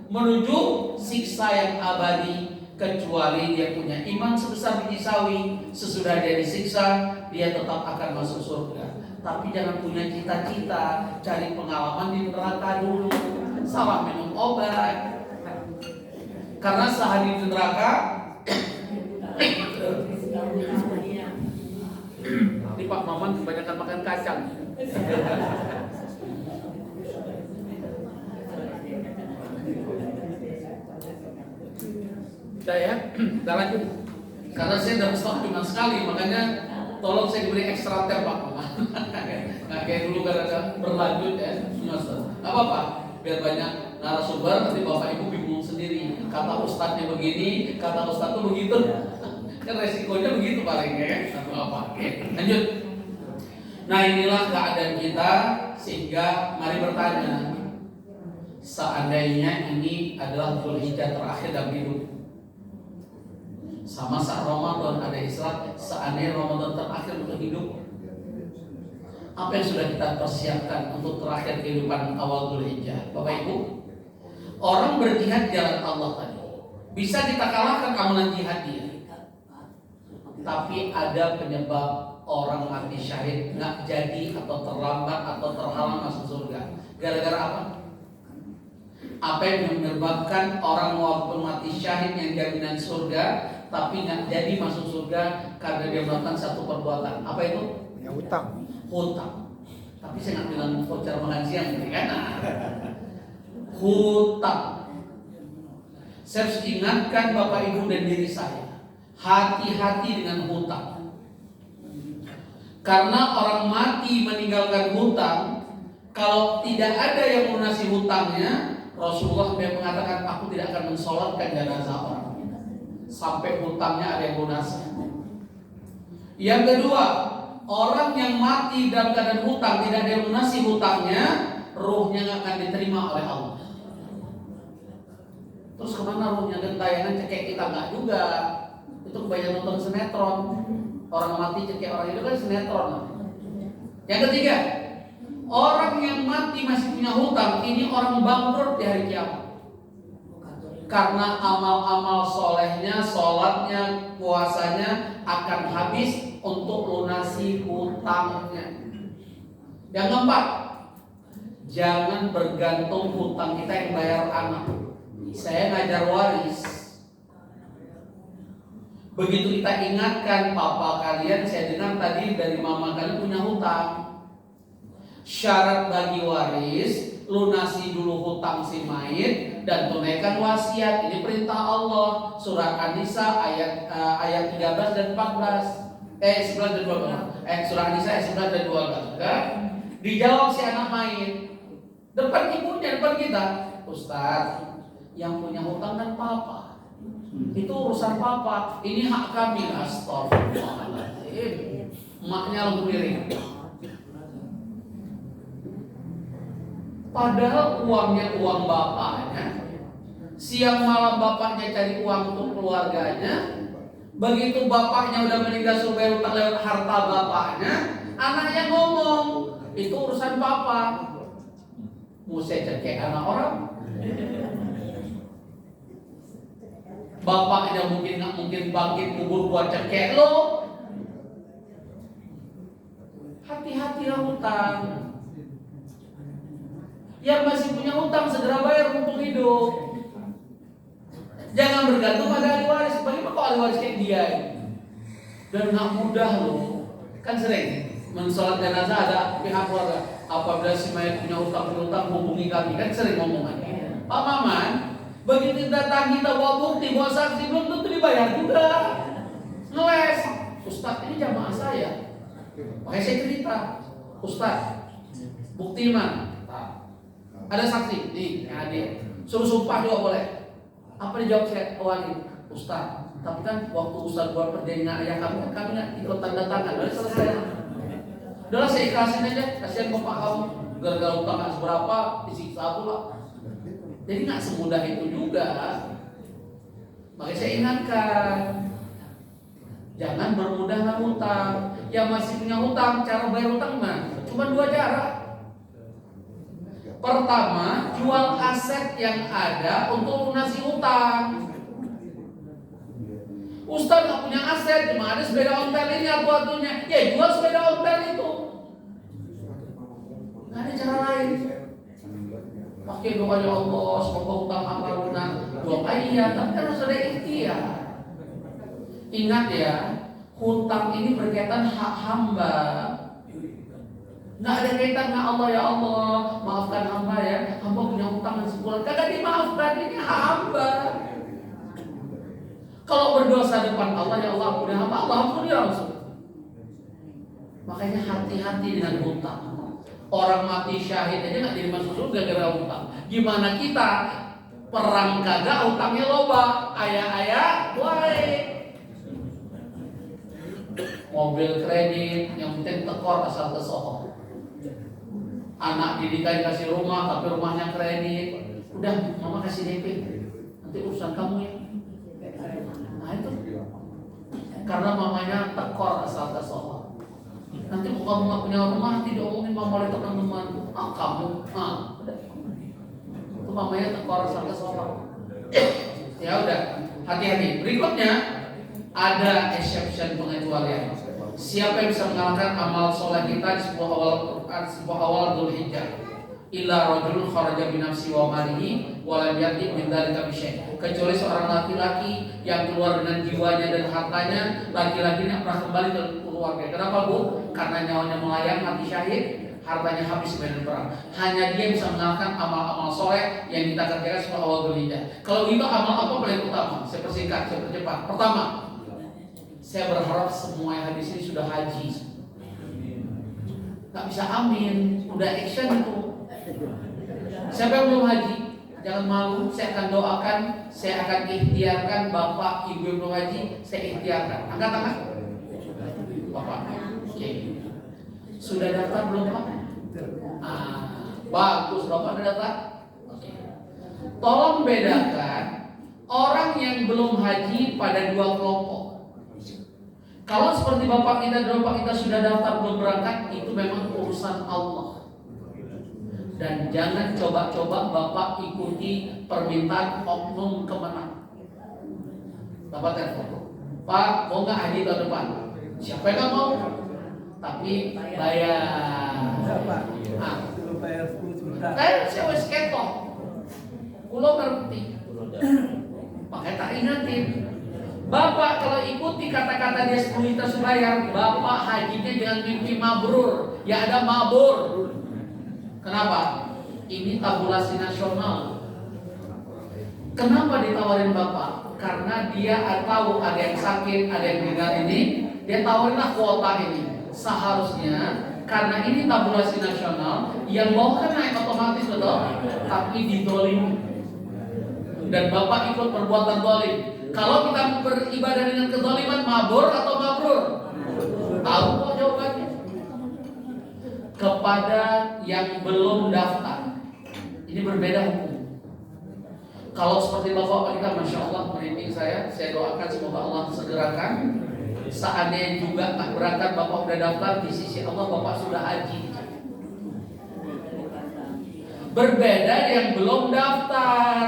menuju siksa yang abadi. Kecuali dia punya iman sebesar biji sawi, sesudah dia disiksa, dia tetap akan masuk surga. Tapi jangan punya cita-cita cari pengalaman di neraka dulu, salah minum obat. Karena sehari di neraka, ini Pak Maman kebanyakan makan kacang. Kita lanjut. Karena saya dalam stok cuma sekali, makanya tolong saya diberi ekstra ter Pak Maman. Nggak kayak dulu kan ada berlanjut ya, semester. Nggak apa-apa, biar banyak narasumber, nanti Bapak Ibu bingung sendiri. Kata ustadznya begini, kata ustadz tuh begitu. Kan resikonya begitu paling ya. Atau apa? Oke, lanjut. Nah inilah keadaan kita, sehingga mari bertanya, seandainya ini adalah Dzulhijjah terakhir dalam hidup, sama saat Ramadan ada istilah seandainya Ramadan terakhir untuk hidup, apa yang sudah kita persiapkan untuk terakhir kehidupan awal Dzulhijjah? Bapak Ibu, orang berjihad jalan Allah tadi bisa kita kalahkan amalan jihad dia, tapi ada penyebab orang mati syahid nggak jadi atau terlambat atau terhalang masuk surga. Gara-gara apa? Apa yang menyebabkan orang walaupun mati syahid yang jaminan surga tapi nggak jadi masuk surga karena dia melakukan satu perbuatan? Apa itu? Ya, hutang. Hutang. Tapi saya nggak bilang voucher makan siang, kan? Hutang. Saya harus ingatkan Bapak Ibu dan diri saya, hati-hati dengan hutang. Karena orang mati meninggalkan hutang, kalau tidak ada yang melunasi hutangnya, Rasulullah yang mengatakan, aku tidak akan mensolatkan jenazah orang sampai hutangnya ada yang lunasi. Yang kedua, orang yang mati dalam keadaan hutang, tidak ada yang lunasi hutangnya, ruhnya nggak akan diterima oleh Allah. Terus kemana ruhnya? Gentayangan cekek kita nggak juga. Itu kebanyakan nonton sinetron. Orang mati cekek orang itu kan sinetron. Yang ketiga, orang yang mati masih punya hutang, ini orang bangkrut di hari kiamat. Karena amal-amal solehnya, sholatnya, puasanya akan habis untuk lunasi hutangnya. Yang keempat, jangan bergantung hutang kita yang bayar anak. Saya ngajar waris. Begitu kita ingatkan papa kalian, saya dengar tadi dari mama kalian punya hutang. Syarat bagi waris, lunasi dulu hutang si mayit dan tunaikan wasiat. Ini perintah Allah. Surat An-Nisa ayat 13 dan 14. 11 dan 12. Surah An-Nisa ayat 11 dan 12. Dijawab si anak mayit. Depan ibunya, depan kita. Ustaz, yang punya hutang kan papa. Itu urusan papa. Ini hak kami. Astagfirullahaladzim. Emaknya langsung miring. Padahal uangnya uang bapaknya. Siang malam bapaknya cari uang untuk keluarganya. Begitu bapaknya udah meninggal suruh bayar utang lewat harta bapaknya, anaknya ngomong, itu urusan papa. Mesti cekek anak orang. Bapaknya mungkin nggak mungkin bangkit kubur buat cekek lo. Hati-hatilah hutang. Yang masih punya hutang segera bayar untuk hidup. Jangan bergantung pada ahli waris. Bagaimana kalau ahli waris kayak dia ini? Dan nggak mudah loh. Kan sering mensolat jenazah ada pihak keluarga. Apabila si mayat punya hutang hubungi kami. Kan sering ngomongan. Pak Maman, begitu datang kita bawa bukti, bawa saksi belum tentu dibayar juga. Ngeles. Ustaz, ini jamaah saya. Makanya saya cerita. Ustaz, bukti mana? Ada saksi nih yang hadir. Suruh sumpah juga boleh. Apa dijawab saya wali? Ustaz, tapi kan waktu Ustaz buat perjanjian ayah kami nggak ikut tanda tangan. Udah selesai. Udahlah saya ikhlasin aja. Kasihan bapak kamu gara-gara utang nggak seberapa disiksa pula. Jadi nggak semudah itu juga. Makanya saya ingatkan, jangan bermudahlah hutang. Yang masih punya hutang, cara bayar hutang mana? Cuma 2 cara. Pertama, jual aset yang ada untuk lunasi utang. Ustaz nggak punya aset, cuma ada sepeda ontel ini atunya. Ya jual sepeda ontel itu. Nggak ada cara lain. Pakai doa ya Allah, semoga hutang hamba lunas. Doa iya, tapi kan harus ada ikhtiar. Ingat ya, hutang ini berkaitan hak hamba. Nggak ada kaitan dengan Allah, ya Allah maafkan hamba ya, hamba punya hutang sebulan. Kagak dimaafkan, ini hamba. Kalau berdosa depan Allah, ya Allah ampuni hamba, Allah ampuni langsung. Makanya hati-hati dengan hutang. Orang mati syahid aja nggak jadi masuk surga gara-gara hutang. Gimana kita perang kagak hutangnya loba, ayah-ayah baik. Mobil kredit yang penting tekor asal kesohor. Anak didikan kasih rumah tapi rumahnya kredit. Udah mama kasih DP, nanti urusan kamu ya. Nah itu karena mamanya tekor asal kesohor. Nanti kalau kamu nggak punya rumah nanti diomongin mama oleh teman-teman. Kamu udah. Itu mamanya tekor asal kesohor. Ya udah, hati-hati. Berikutnya ada exception, pengecualian. Siapa yang bisa mengalahkan amal soleh kita di sebuah awal Dzulhijjah? Illa rajul kharaja bi nafsi wa malihi wa lam yati min dzalika bi syai'. Kecuali seorang laki-laki yang keluar dengan jiwanya dan hartanya, laki-laki ini pernah kembali ke keluarga. Kenapa, Bu? Karena nyawanya melayang, mati syahid, hartanya habis medan perang. Hanya dia bisa mengalahkan amal-amal soleh yang kita kerjakan sebuah awal Dzulhijjah. Kalau gitu amal apa paling utama? Saya persingkat, saya percepat. Pertama, saya berharap semua yang hadis ini sudah haji. Gak bisa amin, udah action itu. Siapa yang belum haji? Jangan malu, saya akan doakan, saya akan ikhtiarkan bapak, ibu yang belum haji, saya ikhtiarkan. Angkat tangan. Bapak, oke. Sudah daftar belum Pak? Bagus, bapak udah daftar? Oke. Tolong bedakan orang yang belum haji pada 2 kelompok. Kalau seperti bapak kita dan bapak kita sudah daftar belum berangkat, itu memang urusan Allah. Dan jangan coba-coba bapak ikuti permintaan oknum kemenang. Bapak telepon, Pak mau nggak haji tahun depan? Siapa yang nggak mau? Tapi bayar. Bayar 10 juta. Saya wes ketok. Kulo ngerti. Makanya tak ingatin. Bapak kalau ikuti kata-kata dia 10 juta bayar, bapak hajinya dengan mimpi mabrur. Ya ada mabur. Kenapa? Ini tabulasi nasional. Kenapa ditawarin bapak? Karena dia tahu ada yang sakit, ada yang meninggal ini. Dia tawarinlah kuota ini. Seharusnya Karena ini tabulasi nasional, yang bawah kan naik otomatis betul, tapi didolimi. Dan Bapak ikut perbuatan dolim. Kalau kita beribadah dengan kedoliman, mabur atau mabrur? Tahu kok jawabannya. Kepada yang belum daftar, ini berbeda hukum. Kalau seperti Bapak kita, Masya Allah, merinding saya doakan semoga Allah segerakan. Seandainya juga tak berangkat, Bapak udah daftar, di sisi Allah Bapak sudah haji. Berbeda yang belum daftar.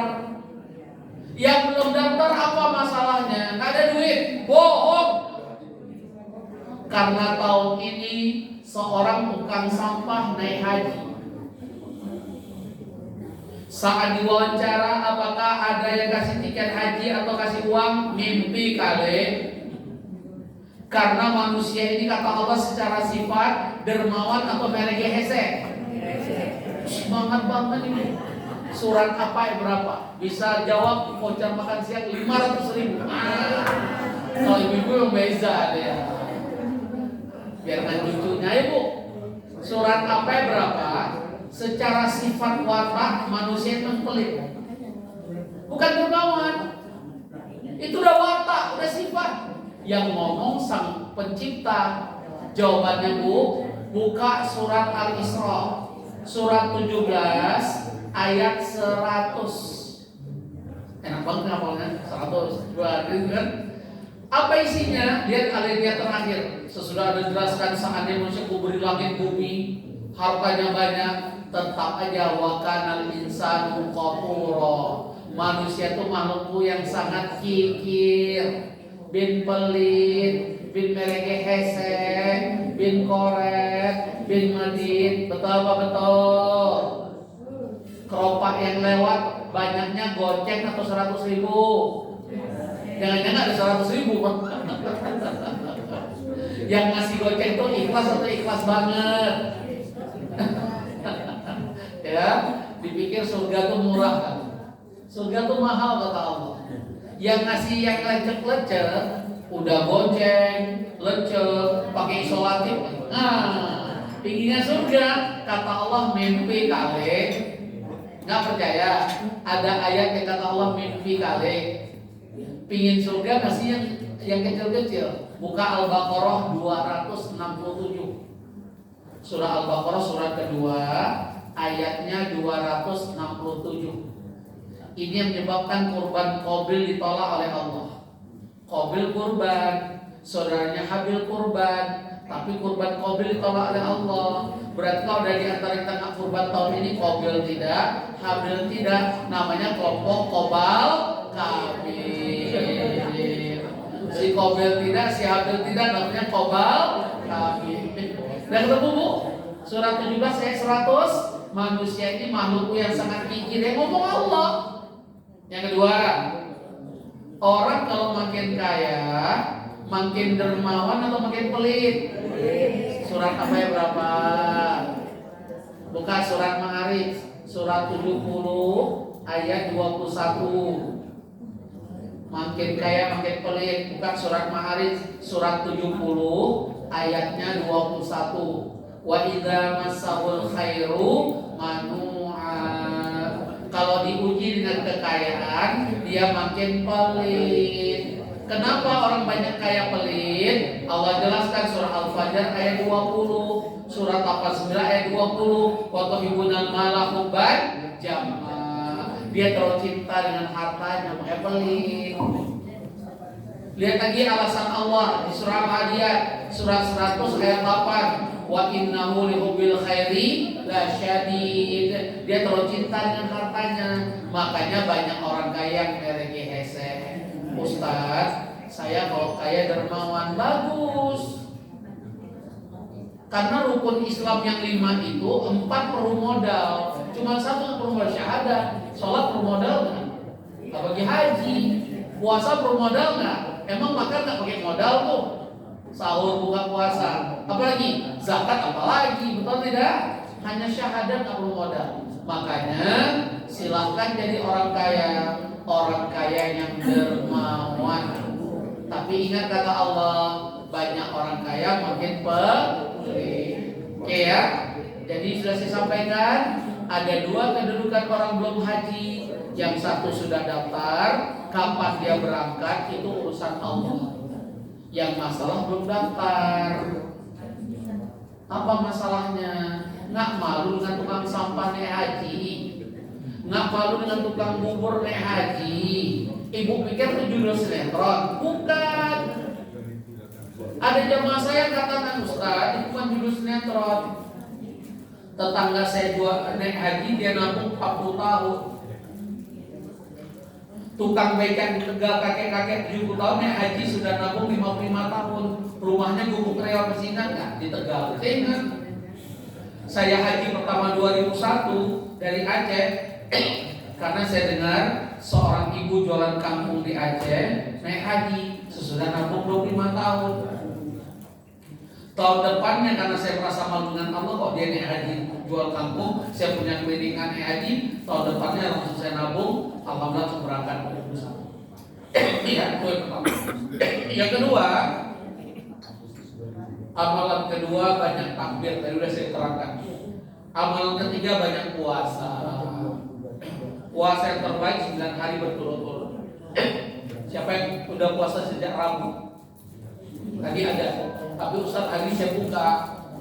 Yang belum daftar apa masalahnya? Nggak ada duit, bohong. Karena tahun ini seorang tukang sampah naik haji. Saat diwawancara, apakah ada yang kasih tiket haji atau kasih uang? Mimpi kali. Karena manusia ini kata Allah secara sifat dermawan atau merege hese. Semangat banget ini. Surat apa ya berapa? Bisa jawab voucher makan siang 500.000. Kalau ibu-ibu yang beza ya. Biarkan cucunya ibu. Surat apa ya berapa? Secara sifat watak manusia itu pelit, bukan dermawan. Itu udah watak, udah sifat. Yang ngomong sang pencipta. Jawabannya Bu, buka surat Al-Isra, surat 17 ayat 100. Enak banget ngapalnya, 100. Kan? Apa isinya? Lihat alinea terakhir. Sesudah ada jelaskan saatnya manusia kuburi langit bumi, hartanya banyak, tetap aja wakanal insanu qafura. Manusia itu makhluk yang sangat kikir, bin pelit, bin merege hese, bin koret, bin medit. Betul apa betul? Keropak yang lewat banyaknya goceng atau 100.000. Jangan-jangan ada 100.000 Pak. Yang ngasih goceng itu ikhlas atau ikhlas banget? Ya, dipikir surga tuh murah kan? Surga tuh mahal kata Allah. Yang ngasih yang lecek-lecek, udah goceng, lecek, pakai isolatif. Nah, pinginnya surga, kata Allah mimpi kali. Nggak percaya? Ada ayat yang kata Allah mimpi kali. Pingin surga masih yang kecil-kecil. Buka Al-Baqarah 267. Surah Al-Baqarah surat kedua ayatnya 267. Ini yang menyebabkan kurban Qabil ditolak oleh Allah. Qabil kurban, saudaranya Habil kurban, tapi kurban Qabil ditolak oleh Allah. Berarti kalau dari antara kita kurban tahun ini Qabil tidak, Habil tidak, namanya kelompok Qobal Qabil. Si Qabil tidak, si Habil tidak, namanya Qobal Qabil. Dan ketemu Bu, surat 17 ayat 100, manusia ini makhluk yang sangat kikir, yang ngomong Allah. Yang kedua, orang kalau makin kaya, makin dermawan atau makin pelit? Surat apa ya berapa? Buka surat Ma'arij, surat 70 ayat 21. Makin kaya makin pelit. Buka surat Ma'arij, surat 70 ayatnya 21. Wa idza massahul khairu manu'a. Kalau diuji dengan kekayaan, dia makin pelit. Kenapa orang banyak kaya pelit? Allah jelaskan surah Al-Fajr ayat 20, surat Al-9 ayat 20. Wa tuhibbunal mala hubban jamma. Dia terlalu cinta dengan hartanya, makanya pelit. Lihat lagi alasan Allah di surah Al-Adiyat surat 100 ayat 8. Wa innahu lihubbil khairi lasyadid. Dia terlalu cinta dengan hartanya, makanya banyak orang kaya yang merege hese. Ustaz, saya kalau kaya dermawan, bagus. Karena rukun Islam yang 5 itu 4 perlu modal, cuma 1 perlu modal syahadat. Sholat perlu modal nggak? Bagi haji, puasa perlu modal nggak? Emang makan nggak pakai modal tuh? Sahur, buka puasa, apalagi zakat, apalagi, betul tidak? Hanya syahadat nggak perlu modal. Makanya silahkan jadi orang kaya yang dermawan. Tapi ingat kata Allah, banyak orang kaya makin pelit. Oke ya. Jadi sudah saya sampaikan ada dua kedudukan orang belum haji. Yang satu sudah daftar, kapan dia berangkat itu urusan Allah. Yang masalah belum daftar. Apa masalahnya? Nggak malu dengan tukang sampah naik haji, nggak malu dengan tukang bubur naik haji. Ibu pikir itu judul sinetron? Bukan. Ada jamaah saya katakan, Ustaz, itu bukan judul sinetron. Tetangga saya juga naik haji, dia nabung 40 tahun. Tukang becak di Tegal kakek-kakek 70 tahun naik haji sudah nabung 55 tahun. Rumahnya gubuk real Pecinan nggak di Tegal. Saya ingat. Saya haji pertama 2001 dari Aceh karena saya dengar seorang ibu jualan kampung di Aceh naik haji sesudah nabung 25 tahun. Tahun depannya karena saya merasa malu dengan Allah kok dia naik haji jual kampung, saya punya keweningan naik haji, tahun depannya langsung saya nabung, alhamdulillah langsung berangkat ke Indonesia. Iya, itu yang pertama. Yang kedua, amalan kedua banyak takbir, tadi sudah saya terangkan. Amalan ketiga banyak puasa. Puasa yang terbaik 9 hari berturut-turut. Siapa yang udah puasa sejak Rabu? Tadi ada. Tapi Ustaz hari saya buka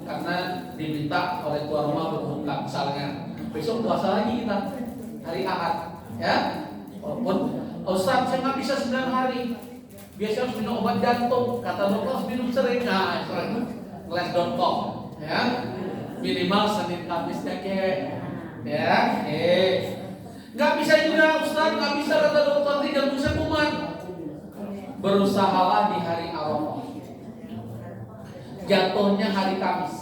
karena diminta oleh tuan rumah berbuka misalnya. Besok puasa lagi kita hari Ahad, ya. Walaupun Ustaz saya nggak bisa 9 hari. Biasanya harus minum obat jantung. Kata dokter harus minum sering. Nah, ngeles.com, ya. Minimal Senin Kamis deh, ya. Nggak bisa juga Ustaz, nggak bisa kata dokter di jantung saya kumat. Berusahalah di hari Arafah. Jatuhnya hari Kamis.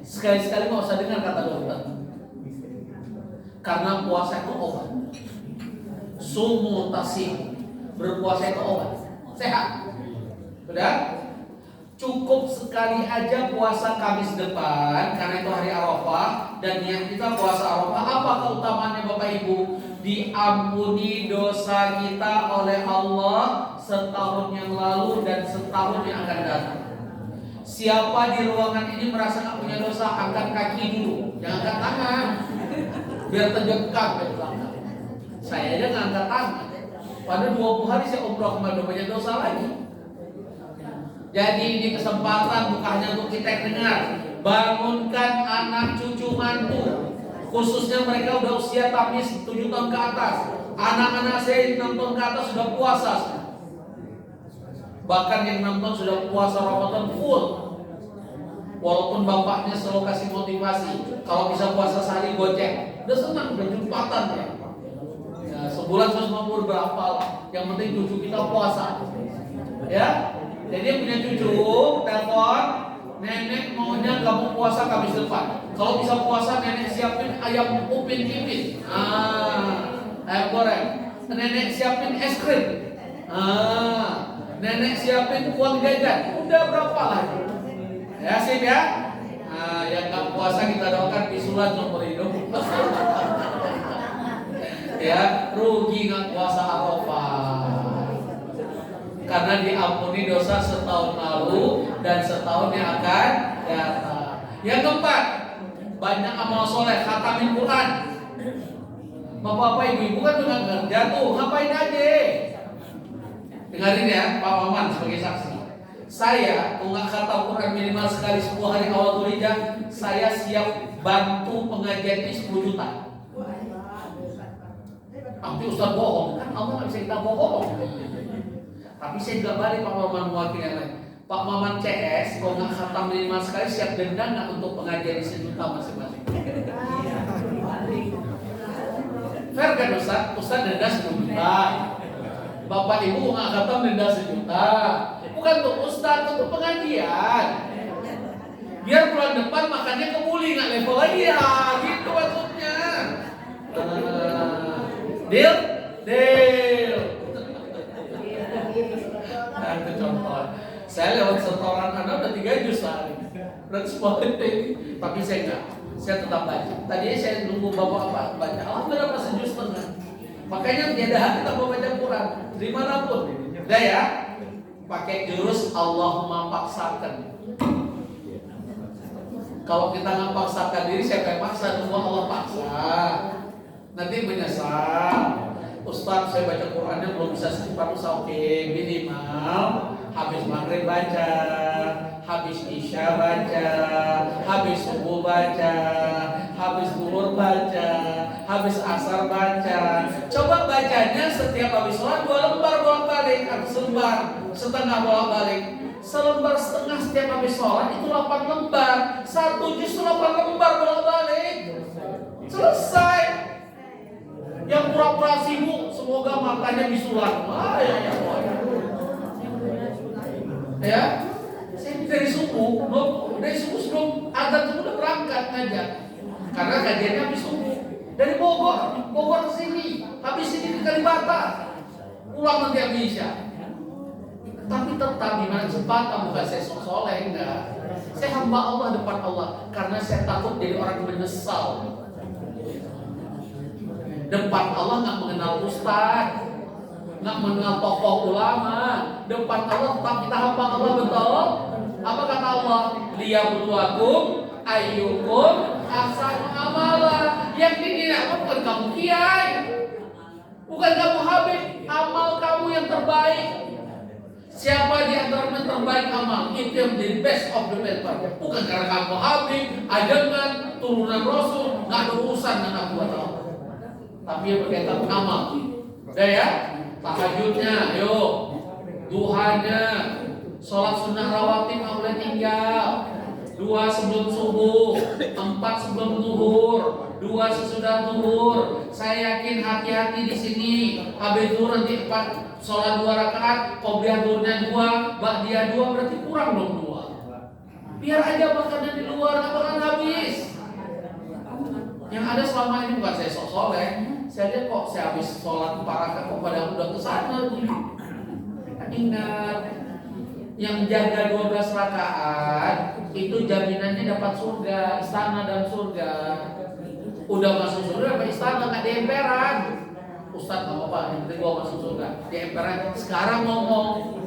Sekali-sekali nggak usah dengar kata dokter. Karena puasa itu obat. Sumu tasih. Berpuasa itu obat. Sehat. Sudah? Cukup sekali aja puasa Kamis depan karena itu hari Arafah dan niat kita puasa Arafah. Apa keutamaannya Bapak Ibu? Diampuni dosa kita oleh Allah setahun yang lalu dan setahun yang akan datang. Siapa di ruangan ini merasa nggak punya dosa, angkat kaki dulu, jangan angkat tangan, biar terjengkang ke belakang. Saya aja nggak angkat tangan. Pada 20 hari saya umroh kemarin banyak dosa lagi. Jadi ini kesempatan bukan hanya untuk kita yang dengar, bangunkan anak cucu mantu, khususnya mereka udah usia tamis 7 tahun ke atas. Anak-anak saya 6 tahun ke atas sudah puasa. Bahkan yang 6 tahun sudah puasa Ramadan full. Walaupun bapaknya selalu kasih motivasi, kalau bisa puasa sehari gocek, udah senang, udah jumatan ya. Sebulan 150 berapa lah. Yang penting cucu kita puasa. Ya. Jadi yang punya cucu, telepon, nenek maunya kamu puasa Kamis depan. Kalau bisa puasa, nenek siapin ayam upin-ipin. Ayam goreng. Nenek siapin es krim. Nenek siapin uang jajan. Udah berapa lagi? Ya sip ya. Yang nggak puasa kita doakan bisulan seumur hidup. Ya, rugi nggak puasa Arafah. Karena diampuni dosa setahun lalu dan setahun yang akan datang. Yang keempat, banyak amal soleh, khatamin Quran. Bapak-bapak, ibu-ibu kan juga kerja tuh, ngapain aja? Dengarin ya, Pak Maman sebagai saksi. Saya, kalau nggak khatam Quran minimal sekali 10 hari awal Dzulhijjah, saya siap bantu pengajian ini 10 juta. Tapi Ustaz bohong, kan Allah nggak bisa kita bohong. Tapi saya juga balik Pak Maman mewakili yang lain. Pak Maman CS, kalau nggak khatam minimal sekali siap denda nggak untuk pengajian ini 1 juta masing-masing? Fair kan Ustaz? Ustaz denda 10 juta. Bapak Ibu nggak khatam denda 1 juta. Bukan untuk Ustaz, untuk pengajian. Biar bulan depan makannya kebuli nggak level lagi ya, gitu maksudnya. Deal? Deal. Nah, itu contoh. Saya lewat setoran Anda udah 3 juz sehari. Berarti semua penting. Tapi saya enggak. Saya tetap baca. Tadinya saya nunggu bapak baca. Alhamdulillah pas sejuz setengah. Makanya tiada hati kita mau baca Quran. Dimanapun. Udah ya. Pakai jurus Allahumma paksakan. Kalau kita nggak paksakan diri, siapa yang paksa? Semua Allah paksa. Nanti menyesal. Ustaz, saya baca Qurannya belum bisa secepat Ustaz. Oke, minimal habis maghrib baca, habis isya baca, habis subuh baca, habis zuhur baca, habis asar baca. Coba bacanya setiap habis sholat 2 lembar bolak-balik, atau selembar setengah bolak-balik. Selembar setengah setiap habis sholat itu 8 lembar. 1 juz 8 lembar bolak-balik. Selesai. Yang pura-pura sibuk semoga matanya bisulan. Ya. Saya dari subuh sebelum azan itu udah berangkat ngajak. Karena kajiannya habis subuh. Dari Bogor ke sini, habis ini ke Kalibata. Pulang nanti habis Isya. Tapi tetap di mana kesempatan, bukan saya sok soleh, enggak. Saya hamba Allah depan Allah karena saya takut jadi orang yang menyesal. Depan Allah nggak mengenal ustaz, nggak mengenal tokoh ulama. Depan Allah tetap kita hamba Allah, betul. Apa kata Allah? Liyabluwakum ayyukum ahsanu amala. Yang dinilai bukan kamu kiai, bukan kamu habib, amal kamu yang terbaik. Siapa di antara yang terbaik amal, itu yang menjadi best of the best. Bukan karena kamu habib, ajangan, turunan Rasul, nggak ada urusan dengan aku atau apa. Tapi yang berkaitan amal. Udah ya? Tahajudnya, yuk. Duhanya, sholat sunnah rawatib nggak boleh tinggal. 2 sebelum subuh, 4 sebelum zuhur, 2 sesudah zuhur. Saya yakin hati-hati di sini. Habis zuhur nanti 4 sholat 2 rakaat, qobliyah zuhurnya 2, ba'diyah 2, berarti kurang dong 2. Biar aja makannya di luar, nggak bakalan habis. Yang ada selama ini bukan saya sok soleh. Saya lihat kok saya habis sholat 4 rakaat kok pada udah kesana. Ingat, yang jaga 12 rakaat itu jaminannya dapat surga, istana dan surga. Udah masuk surga apa istana, nggak di emperan. Ustaz nggak apa-apa, yang penting gua masuk surga. Di emperan sekarang ngomong.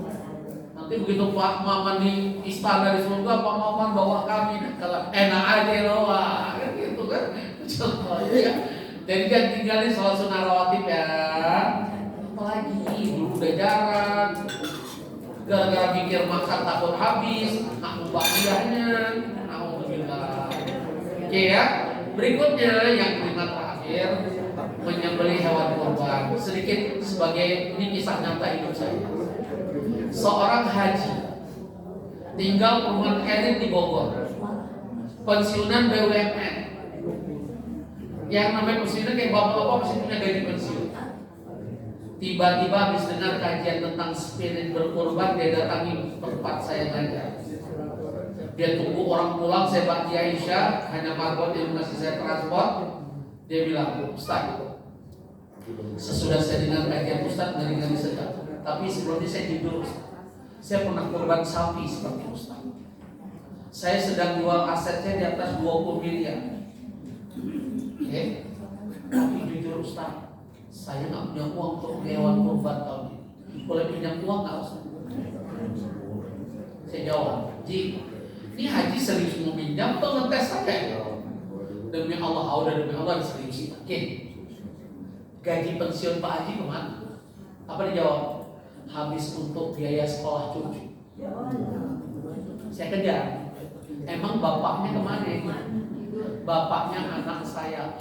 Nanti begitu Pak Maman di istana di surga, Pak Maman bawa kami kalau enak aja loh, kan gitu kan. Contohnya. Jadi jangan tinggalin sholat sunnah rawatib ya. Apalagi dulu udah jarang. Gara-gara mikir makan takut habis, nggak mau bagiannya, alhamdulillah. Oke ya. Berikutnya yang kelima terakhir, menyembelih hewan kurban. Sedikit sebagai ini kisah nyata hidup saya. Seorang haji tinggal perumahan elit di Bogor, pensiunan BUMN. Yang namanya pensiunan kayak bapak-bapak pasti punya gaji pensiun. Tiba-tiba habis dengar kajian tentang spirit berkorban, dia datangi tempat saya ngajar. Dia tunggu orang pulang, saya bakti Aisyah, hanya marbot yang ngasih saya transport. Dia bilang, Ustaz, sesudah saya dengar kajian Ustaz, ngeri-ngeri sedap. Tapi sebelumnya saya jujur, saya pernah korban sapi seperti Ustaz. Saya sedang jual aset saya di atas 20 miliar. Oke, tapi jujur Ustaz, saya nggak punya uang untuk hewan kurban tahun ini. Boleh pinjam uang nggak Ustaz? Saya jawab, Ji, ini haji serius mau pinjam atau ngetes saja? Demi Allah, demi Allah serius. Oke, gaji pensiun Pak Haji kemana? Apa dijawab? Habis untuk biaya sekolah cucu. Saya kejar. Emang bapaknya kemana? Bapaknya anak saya.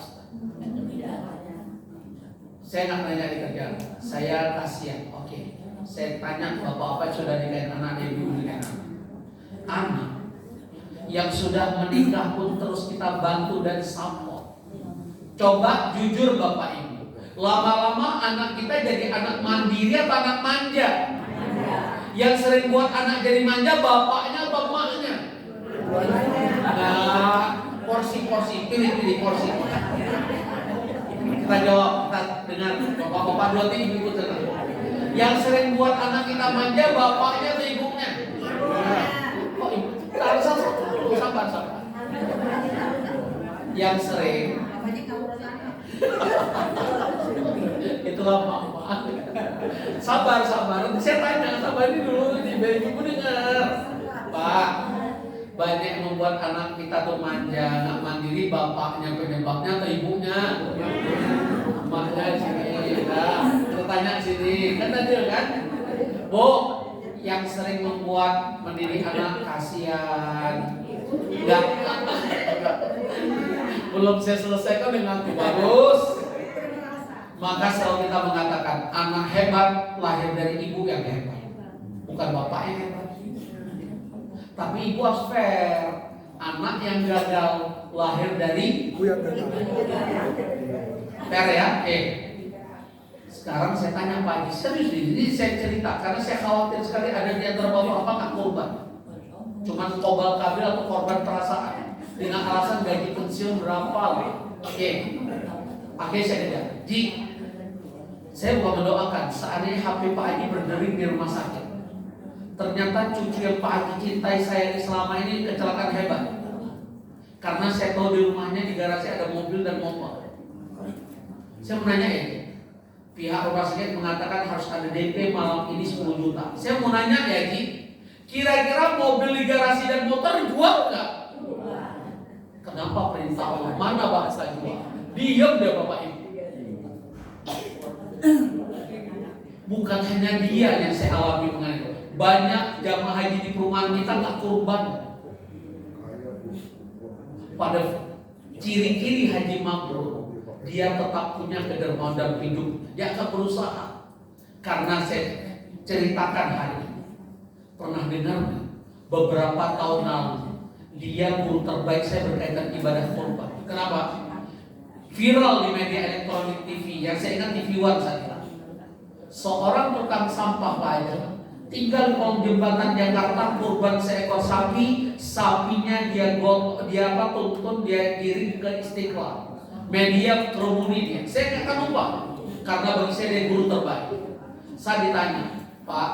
Saya nggak nanya di kerjaan. Saya kasihan. Oke. Saya tanya bapak apa sudah nikahin anak, ibu nikahin anak yang sudah menikah pun terus kita bantu dan support. Coba jujur bapak ibu, lama-lama anak kita jadi anak mandiri atau anak manja? Yang sering buat anak jadi manja bapaknya atau emaknya? Nah, porsi-porsi, pilih-pilih porsi. Kita jawab, kita dengar bapak-bapak dua ibu tenang. Yang sering buat anak kita manja bapaknya atau ibunya? Kok ibu? Sabar. Yang sering itulah mama. Sabar. Saya tanya, sabar ini dulu nih, biar ibu dengar. Pak, Banyak yang membuat anak kita tuh manja, nggak mandiri, bapaknya penyebabnya atau ibunya? Emaknya sini, ya. Kita tanya sini, kan ada kan? Bu, yang sering membuat mendidik anak kasihan, nggak? Belum saya selesaikan dengan bagus. Maka selalu kita mengatakan anak hebat lahir dari ibu yang hebat, bukan bapak yang hebat. Tapi ibu harus fair. Anak yang gagal lahir dari Ibu yang gagal. fair ya. Sekarang saya tanya Pak Haji, serius ini saya cerita karena saya khawatir sekali ada di antara bapak-bapak korban. Cuman kobal kabel atau korban perasaan dengan alasan gaji pensiun berapa lah. Akhirnya saya kejar. Ji, saya bukan mendoakan seandainya HP Pak Haji berdering di rumah sakit. Ternyata cucu yang Pak Haji cintai saya selama ini kecelakaan hebat. Karena saya tahu di rumahnya di garasi ada mobil dan motor. Saya menanya pihak rumah sakit mengatakan harus ada DP malam ini 10 juta. Saya mau nanya ya Ji, kira-kira mobil di garasi dan motor jual nggak? Kenapa perintah Allah? Mana bahasa jual? Diam deh Bapak Ibu. Bukan hanya dia yang saya alami mengenai itu. Banyak jamaah haji di perumahan kita nggak kurban. Pada ciri-ciri haji mabrur, dia tetap punya kedermawanan hidup. Dia akan berusaha. Karena saya ceritakan hari ini, pernah dengar beberapa tahun lalu dia guru terbaik saya berkaitan ibadah kurban. Kenapa? Viral di media elektronik TV yang saya ingat TV One saat itu. Seorang tukang sampah Pak Haji tinggal di kolong jembatan Jakarta kurban seekor sapi, sapinya dia tuntun dia kirim ke Istiqlal. Media kerumuni dia. Saya nggak akan lupa karena bagi saya dia guru terbaik. Saya ditanya, Pak,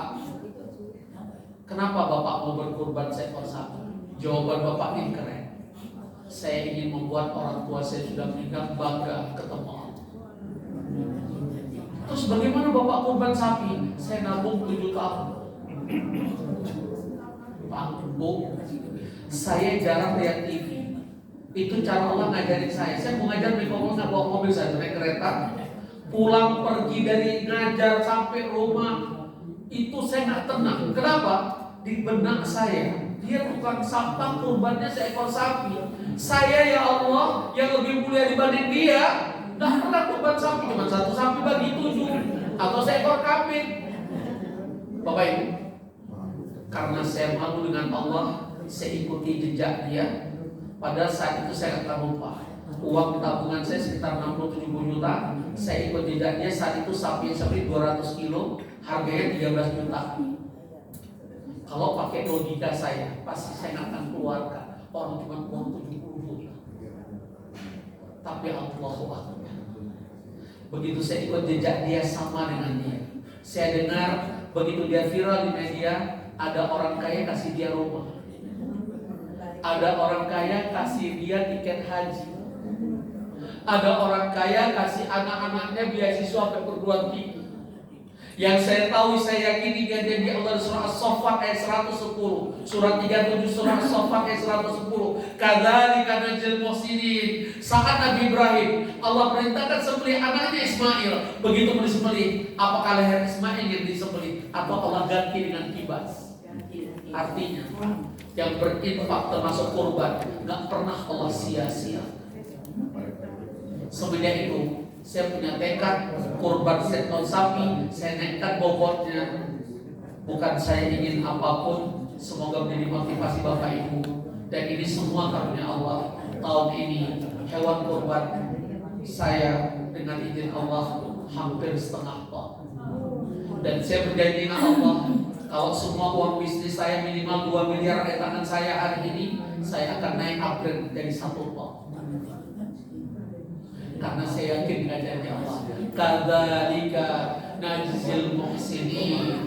kenapa Bapak mau berkurban seekor sapi? Jawaban Bapak ini keren. Saya ingin membuat orang tua saya sudah meninggal bangga ketemu Allah. Terus bagaimana Bapak kurban sapi? Saya nabung 7 tahun. Pak, Bu, saya jarang lihat TV. Itu cara Allah ngajarin saya. Saya mau ngajar di ngomong nggak bawa mobil, saya naik kereta. Pulang pergi dari ngajar sampai rumah, itu saya nggak tenang. Kenapa? Di benak saya, dia tukang sampah kurbannya seekor sapi. Saya ya Allah yang lebih mulia dibanding dia, nggak pernah kurban sapi, cuma satu sapi bagi 7 atau seekor kambing. Bapak Ibu, karena saya malu dengan Allah, saya ikuti jejak dia. Padahal saat itu saya akan lupa. Uang tabungan saya sekitar 60-70 juta. Saya ikut jejaknya saat itu sapi seperti 200 kilo, harganya 13 juta. Kalau pakai logika saya, pasti saya nggak akan keluarkan. Orang cuma uang 70 juta. Tapi Allahu Akbar. Begitu saya ikut jejak dia sama dengan dia. Saya dengar begitu dia viral di media, ada orang kaya kasih dia rumah. Ada orang kaya kasih dia tiket haji. Ada orang kaya kasih anak-anaknya beasiswa sampai perguruan tinggi. Yang saya tahu, saya yakini dia janji Allah surah As-Saffat ayat 110, surat 37 surah As-Saffat ayat 110. Kadzalika najzil muhsinin. Saat Nabi Ibrahim Allah perintahkan sembelih anaknya Ismail. Begitu mau disembelih, apakah leher Ismail yang disembelih atau Allah ganti dengan kibas? Artinya yang berinfak termasuk kurban nggak pernah Allah sia-sia. Semenjak itu saya punya tekad kurban seekor sapi, saya nekat bobotnya. Bukan saya ingin apapun, semoga menjadi motivasi Bapak Ibu. Dan ini semua karunia Allah. Tahun ini hewan kurban saya dengan izin Allah hampir setengah ton. Dan saya berjanji dengan Allah, kalau semua uang bisnis saya minimal 2 miliar di tangan saya hari ini, saya akan naik upgrade jadi 1 ton. Karena saya yakin dengan janji Allah. Kadzalika najzil muhsinin.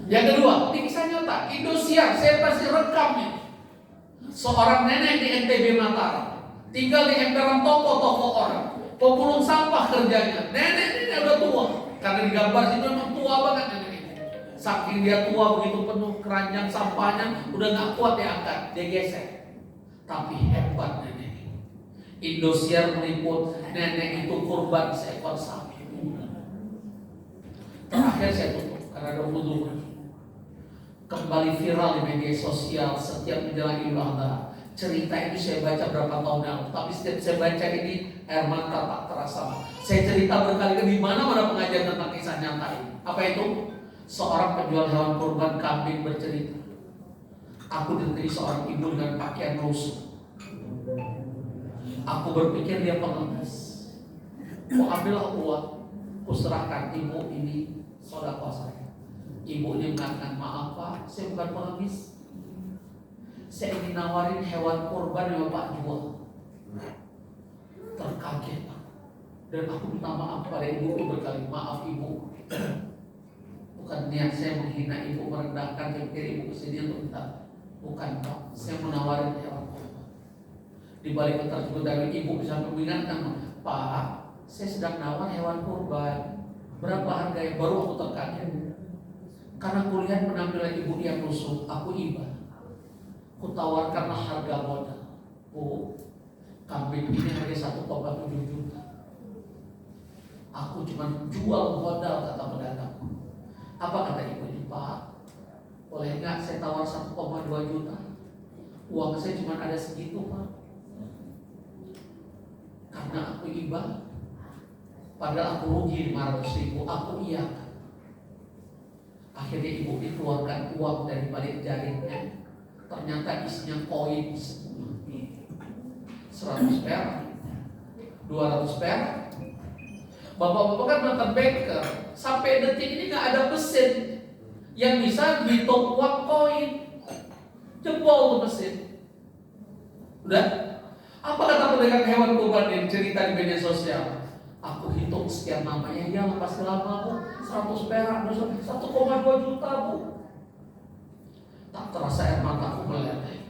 Yang kedua, ini kisah nyata. Indosiar, saya pasti rekamnya. Seorang nenek di NTB Mataram, tinggal di emperan toko-toko orang, pemulung sampah kerjanya. Nenek ini udah tua, karena di gambar situ memang tua banget nenek ini. Saking dia tua begitu penuh keranjang sampahnya, udah nggak kuat dia angkat, dia gesek. Tapi hebat nenek. Indosiar meliput nenek itu kurban seekor sapi. Terakhir saya tutup karena ada wudhu. Kembali viral di media sosial setiap menjelang Idul Adha. Cerita itu saya baca berapa tahun lalu, tapi setiap saya baca ini air mata tak terasa. Saya cerita berkali-kali di mana-mana pengajian tentang kisah nyata ini. Apa itu? Seorang penjual hewan kurban kambing bercerita, aku diteri seorang ibu dengan pakaian lusuh. Aku berpikir dia pengemis. Aku ambillah uang, aku serahkan ibu, ini sedekah saya. Ibu ini mengatakan, maaf Pak, saya bukan pengemis. Saya ingin nawarin hewan kurban yang Bapak jual. Terkaget Pak. Dan aku minta maaf pada ibu berkali, maaf ibu. Bukan niat saya menghina ibu, merendahkan, saya pikir ibu kesini untuk minta. Bukan Pak, saya menawarin hewan kurban. Di balik tersebut dari ibu bisa mengingatkan, Pak, saya sedang nawar hewan kurban. Berapa harganya? Baru aku terkaget. Karena kulihat penampilan ibu yang lusuh, aku iba. Aku tawarkanlah harga modal. Bu, kambing ini harga 1,7 juta. Aku cuma jual modal, kata pedagang. Apa kata ibu ini? Pak, boleh nggak saya tawar 1,2 juta? Uang saya cuma ada segitu Pak. Karena aku iba. Padahal aku rugi 500 ribu, aku iyakan. Akhirnya ibu dikeluarkan uang dari balik jaringnya. Ternyata isinya koin semua. 100 perak, 200 perak. Bapak-bapak kan mantan banker. Sampai detik ini gak ada mesin yang bisa hitung uang koin. Jebol tuh mesin. Udah? Apa kata pedagang hewan kurban yang cerita di media sosial? Aku hitung sekian namanya, ya pasti lama Bu, 100 perak, 1,2 juta Bu. Tak terasa air mata aku meleleh.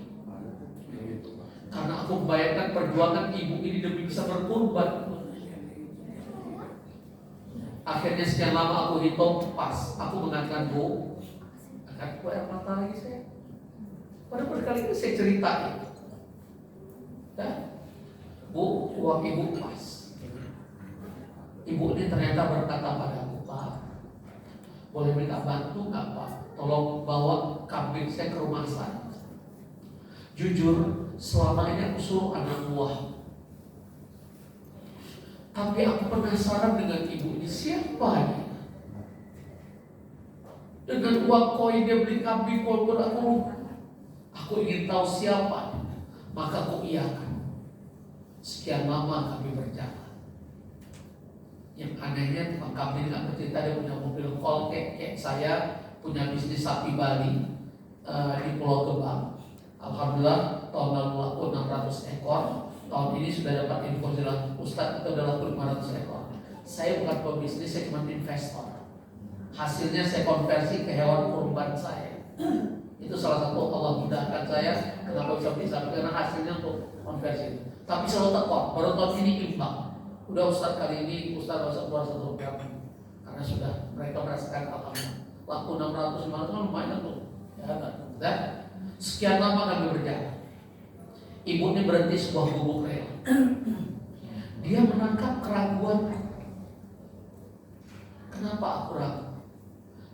Karena aku membayangkan perjuangan ibu ini demi bisa berkurban. Akhirnya sekian lama aku hitung pas, aku mengatakan Bu, akan aku air mata lagi saya. Padahal berkali-kali saya ceritain. Dan Bu, uang ibu pas. Ibu ini ternyata berkata padaku, Pak, boleh minta bantu nggak Pak? Tolong bawa kambing saya ke rumah saya. Jujur, selama ini aku suruh anak buah. Tapi aku penasaran dengan ibu ini, siapa ini? Dengan uang koin dia beli kambing, walaupun aku ingin tahu siapa. Maka aku iyakan. Sekian lama kami berjalan. Yang anehnya tukang kambing nggak bercerita dia punya mobil kol kayak saya punya bisnis sapi Bali di Pulau Gebang. Alhamdulillah tahun lalu laku 600 ekor. Tahun ini sudah dapat info jelas Ustadz itu adalah 500 ekor. Saya bukan pebisnis, saya cuma investor. Hasilnya saya konversi ke hewan kurban saya. Itu salah satu Allah mudahkan saya kenapa bisa karena hasilnya untuk konversi. Tapi selalu tekor. Baru tahun ini imbang. Udah Ustadz kali ini Ustadz usah keluar 1 rupiah karena sudah mereka merasakan alhamdulillah. Laku 600 500 kan lumayan tuh. Ya kan? Dan sekian lama kami berjalan. Ibu ini berhenti sebuah gubuk rel. Dia menangkap keraguan. Kenapa aku ragu?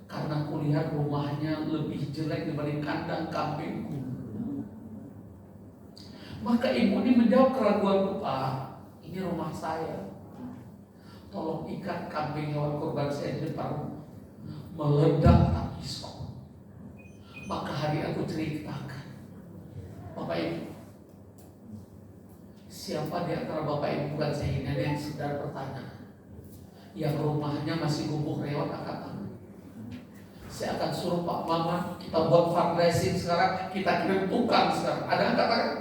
Karena kulihat rumahnya lebih jelek dibanding kandang kambingku. Maka ibu ini menjawab keraguanku, Pak, ini rumah saya. Tolong ikat kambing hewan kurban saya di depan rumah. Meledak tangis. Maka hari aku ceritakan, Bapak Ibu, siapa di antara Bapak Ibu bukan saya ini ada yang sedar bertanya, yang rumahnya masih gubuk reot angkat tangan. Saya akan suruh Pak Maman kita buat fundraising sekarang, kita kirim tukang sekarang. Ada angkat tangan?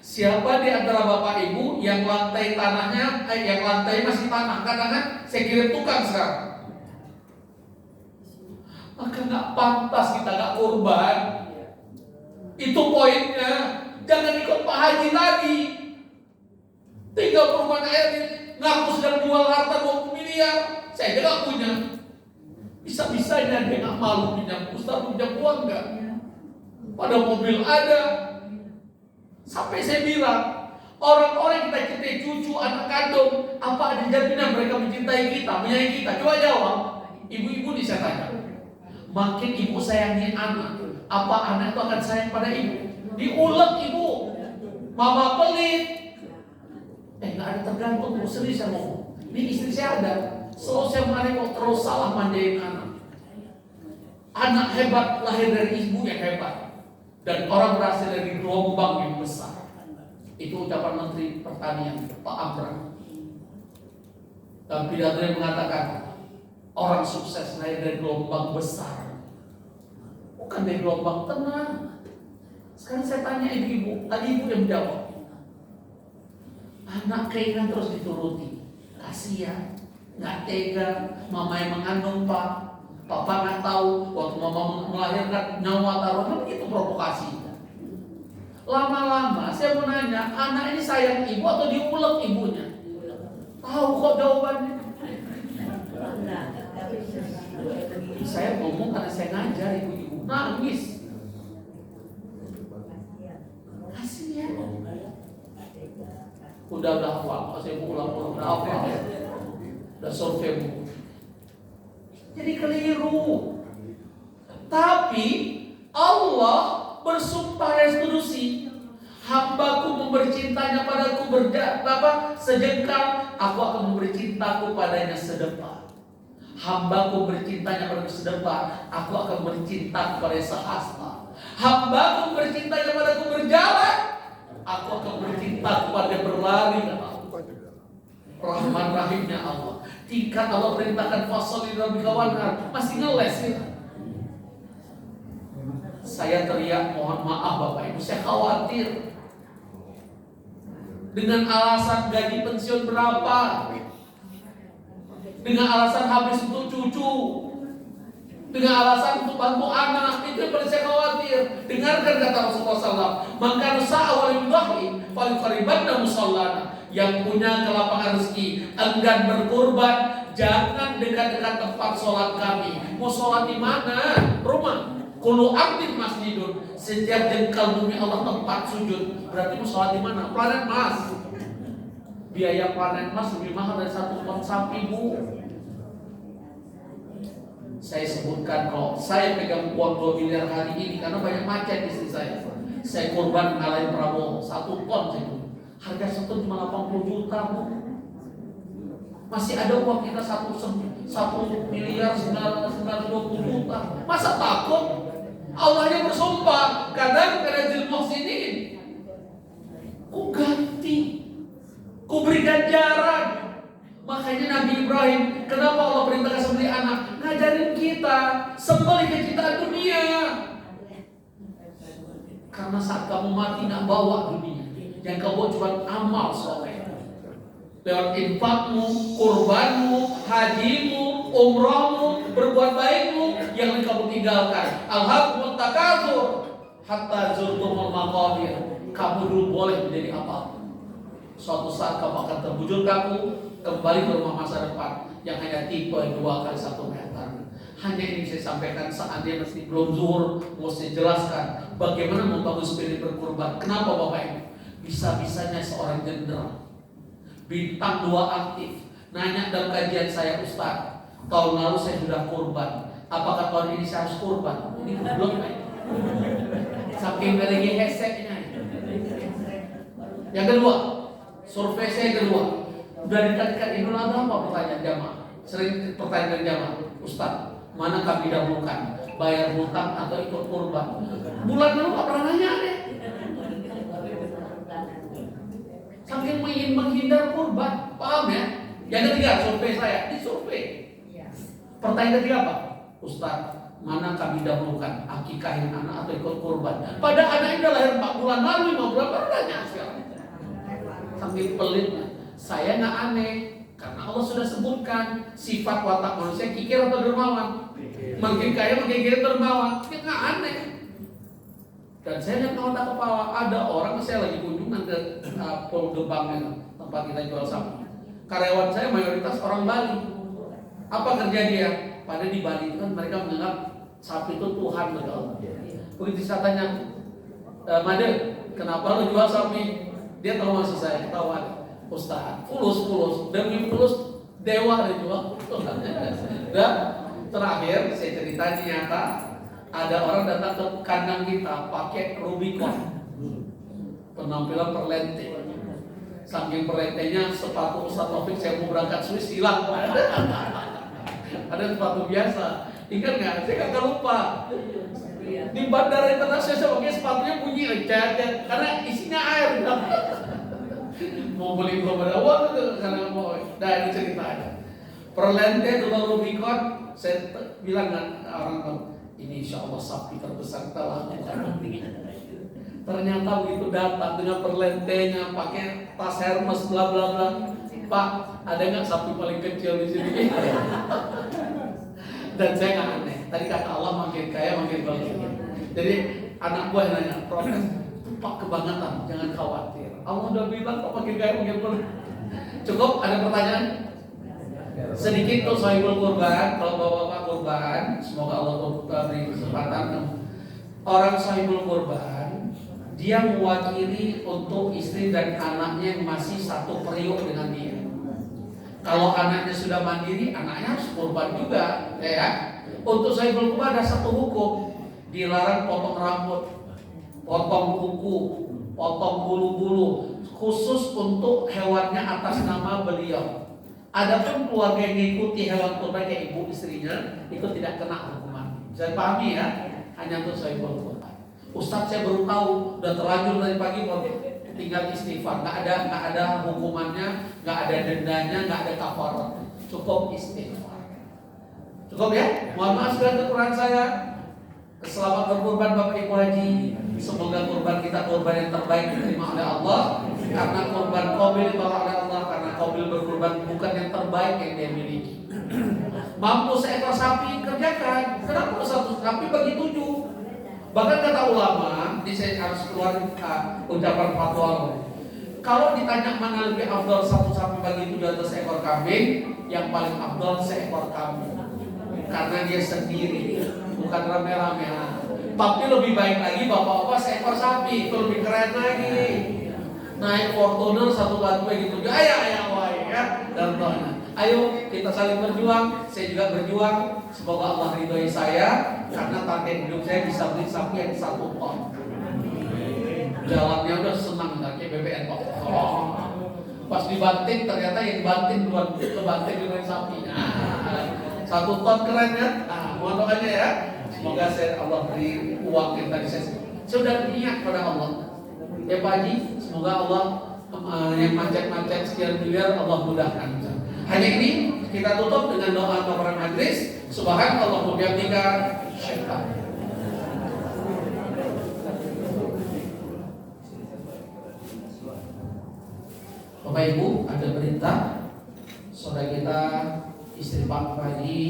Siapa di antara Bapak Ibu yang lantai tanahnya, yang lantai masih tanah, angkat tangan? Saya kirim tukang sekarang. Maka nggak pantas kita nggak kurban. Itu poinnya. Jangan ikut Pak Haji tadi. Tinggal perumahan air ngaku sedang jual harta 20 miliar. Saya juga punya. Bisa-bisanya dia nggak malu pinjam, Ustaz pinjam uang nggak? Pada mobil ada. Sampai saya bilang, orang-orang kita cintai, cucu, anak kandung, apa ada jaminan mereka mencintai kita, menyayangi kita? Coba jawab. Ibu-ibu nih saya tanya. Makin ibu sayangi anak, apa anak itu akan sayang pada ibu? Diulek ibu. Mama pelit. Nggak ada tergantung. Serius saya ngomong. Ini istri saya ada. Selalu saya marah kok terus salah manjain anak. Anak hebat lahir dari ibu yang hebat. Dan orang berasal dari gelombang yang besar. Itu ucapan Menteri Pertanian Pak Abraham. Dan pidato yang mengatakan orang sukses lahir dari gelombang besar, bukan dari gelombang tenang. Sekarang saya tanya ibu-ibu, tadi ibu yang menjawab. Anak keinginan terus dituruti, kasihan, nggak tega, mama yang mengandung pak. Papa nggak tahu waktu mama melahirkan nyawa taruhan, begitu provokasi. Lama-lama saya mau nanya, anak ini sayang ibu atau diulek ibunya? Tahu kok jawabannya. Saya ngomong karena saya ngajar ibu-ibu, nangis. Kasihan. Udah hafal, saya mau ulang-ulang, udah hafal, udah survei buku. Jadi keliru. Tapi Allah bersumpah restitusi, hambaku memberi cintanya padaku sejengkal, aku akan memberi cintaku padanya sedepah. Hambaku bercintanya padaku sedepah, aku akan memberi cintaku pada sehasta. Hambaku bercintanya padaku berjalan, aku akan memberi cintaku pada berlari. Rahman Rahimnya Allah. Tingkat Allah perintahkan fasol di dalam kawanan masih ngeles ya. Saya teriak mohon maaf Bapak Ibu, saya khawatir. Dengan alasan gaji pensiun berapa, dengan alasan habis untuk cucu, dengan alasan untuk bantu anak, itu yang paling saya khawatir. Dengarkan kata Rasulullah SAW, maka sa'awal yudahi paling fariban dan musallana. Yang punya kelapangan rezeki enggan berkurban, jangan dekat-dekat tempat sholat kami. Mau sholat di mana? Rumah. Kullu abdin masjidun, setiap jengkal bumi Allah tempat sujud. Berarti mau sholat di mana? Planet Mars. Biaya planet Mars lebih mahal dari 1 ton sapi, Bu. Saya sebutkan kalau saya pegang uang 2 miliar hari ini karena banyak macet istri saya. Saya kurban ngalahin Prabowo 1 ton saya. Harga 1 ton cuma 80 juta, Bu. Masih ada uang kita 1 miliar 920 juta. Masa takut? Allah yang bersumpah, kadang jilmuh sini, ku ganti, ku beri ganjaran. Makanya Nabi Ibrahim, kenapa Allah perintahkan sembelih anak? Ngajarin kita sembelih kecintaan dunia. Karena saat kamu mati nggak bawa dunia, yang kamu bawa cuma amal soleh. Lewat infakmu, kurbanmu, hajimu, umrahmu, berbuat baikmu yang kamu tinggalkan. Alhaqumut takatsur hatta zurtumul maqabir. Kamu dulu boleh menjadi apa? Suatu saat kamu akan terbujur kaku kembali ke rumah masa depan yang hanya tipe 2 kali 1 meter. Hanya ini saya sampaikan saat dia masih belum zuhur, mau saya jelaskan bagaimana membangun spirit berkurban. Kenapa Bapak Ibu? Bisa-bisanya seorang jenderal bintang 2 aktif nanya dalam kajian saya, Ustaz, tahun lalu saya sudah kurban, apakah tahun ini saya harus kurban? Ini belum kan? Saking lagi heseknya. Yang kedua, survei saya kedua, udah dekat-dekat Idul Adha apa pertanyaan jamaah? Sering pertanyaan dari jamaah, Ustaz, mana kami dahulukan, bayar hutang atau ikut kurban? Bulan lalu gak pernah nanya deh. Saking ingin menghindar kurban, paham ya? Yang ketiga, survei saya, ini survei. Pertanyaan ketiga apa? Ustaz, mana kami dahulukan, akikahin anak atau ikut kurban? Pada anak ini udah lahir 4 bulan lalu, 5 bulan baru nanya sekarang. Saking pelitnya, saya nggak aneh, karena Allah sudah sebutkan sifat watak manusia kikir atau dermawan. Makin kaya makin kikir dermawan, ya nggak aneh. Dan saya lihat mata kepala, ada orang, saya lagi kunjungan ke Pol Gebang tempat kita jual sapi. Karyawan saya mayoritas orang Bali. Apa kerja dia? Padahal di Bali itu kan mereka menganggap sapi itu Tuhan betul. Begitu saya tanya, Made, kenapa lo jual sapi? Dia tahu maksud saya, ketahuan. Ustaz, fulus, demi fulus dewa dia jual. Dan terakhir saya cerita nyata, ada orang datang ke kandang kita pakai Rubicon, penampilan perlente. Saking perlentenya sepatu Ustaz Taufik saya mau berangkat Swiss hilang. Ada sepatu biasa. Ingat nggak? Saya nggak lupa. Di bandara internasional saya pakai sepatunya bunyi lecet karena isinya air. Mau beli belum ada uang itu karena mau. Nah ini ceritanya. Perlente dengan Rubicon, saya bilang kan orang ini insya Allah sapi terbesar telah. Ternyata begitu datang dengan perlentenya, pakai tas Hermes bla bla bla. Pak, ada nggak sapi paling kecil di sini? Dan saya nggak aneh. Tadi kata Allah makin kaya makin bagus. Jadi anak gue nanya, protes, Pak kebangetan, jangan khawatir. Allah udah bilang Pak makin kaya makin bagus. Cukup ada pertanyaan? Sedikit tuh sahibul kurban, kalau bapak kurban, semoga Allah beri kesempatan. Orang sahibul kurban, dia mewakili untuk istri dan anaknya yang masih satu periuk dengan dia. Kalau anaknya sudah mandiri, anaknya harus kurban juga, ya. Untuk sahibul kurban ada satu hukum, dilarang potong rambut, potong kuku, potong bulu-bulu, khusus untuk hewannya atas nama beliau. Adapun keluarga yang mengikuti hewan kurban kayak ibu istrinya, itu tidak kena hukuman. Bisa dipahami ya? Hanya untuk sahibul kurban. Ustadz saya baru tahu, udah terlanjur dari pagi tinggal istighfar, nggak ada hukumannya, nggak ada dendanya, nggak ada kafarat, cukup istighfar. Cukup ya? Mohon maaf segala kekurangan saya. Selamat berkurban Bapak Ibu Haji. Semoga kurban kita kurban yang terbaik diterima oleh Allah. Karena kurban qabil ditolak oleh Allah, karena qabil berkurban bukan yang terbaik yang dia miliki. Mampu seekor sapi kerjakan. Kenapa satu sapi bagi 7? Bahkan kata ulama, di saya harus keluar ucapan fatwa. Kalau ditanya mana lebih afdal satu sapi bagi 7 atau seekor kambing, yang paling afdal seekor kambing. Karena dia sendiri, bukan rame-rame. Tapi lebih baik lagi bapak-bapak seekor sapi, itu lebih keren lagi. Naik Fortuner satu kali begitu, ya, dan tohnya. Ayo kita saling berjuang, saya juga berjuang. Semoga Allah ridhoi saya, karena target hidup saya bisa beli sapi yang 1 ton. Jalannya udah senang, kayak BBM kok. Pas dibanting ternyata yang banting duluan, kebanting dengan sapinya. 1 ton keren ya. Mohon doanya ya. Semoga Allah beri uang yang tadi saya sudah niat pada Allah. Ya Pak Haji, semoga Allah yang macet-macet sekian miliar Allah mudahkan. Hanya ini kita tutup dengan doa kepada majlis. Subhanallah wa bihamdika syaitan. Bapak Ibu, ada berita saudara kita istri Pak Haji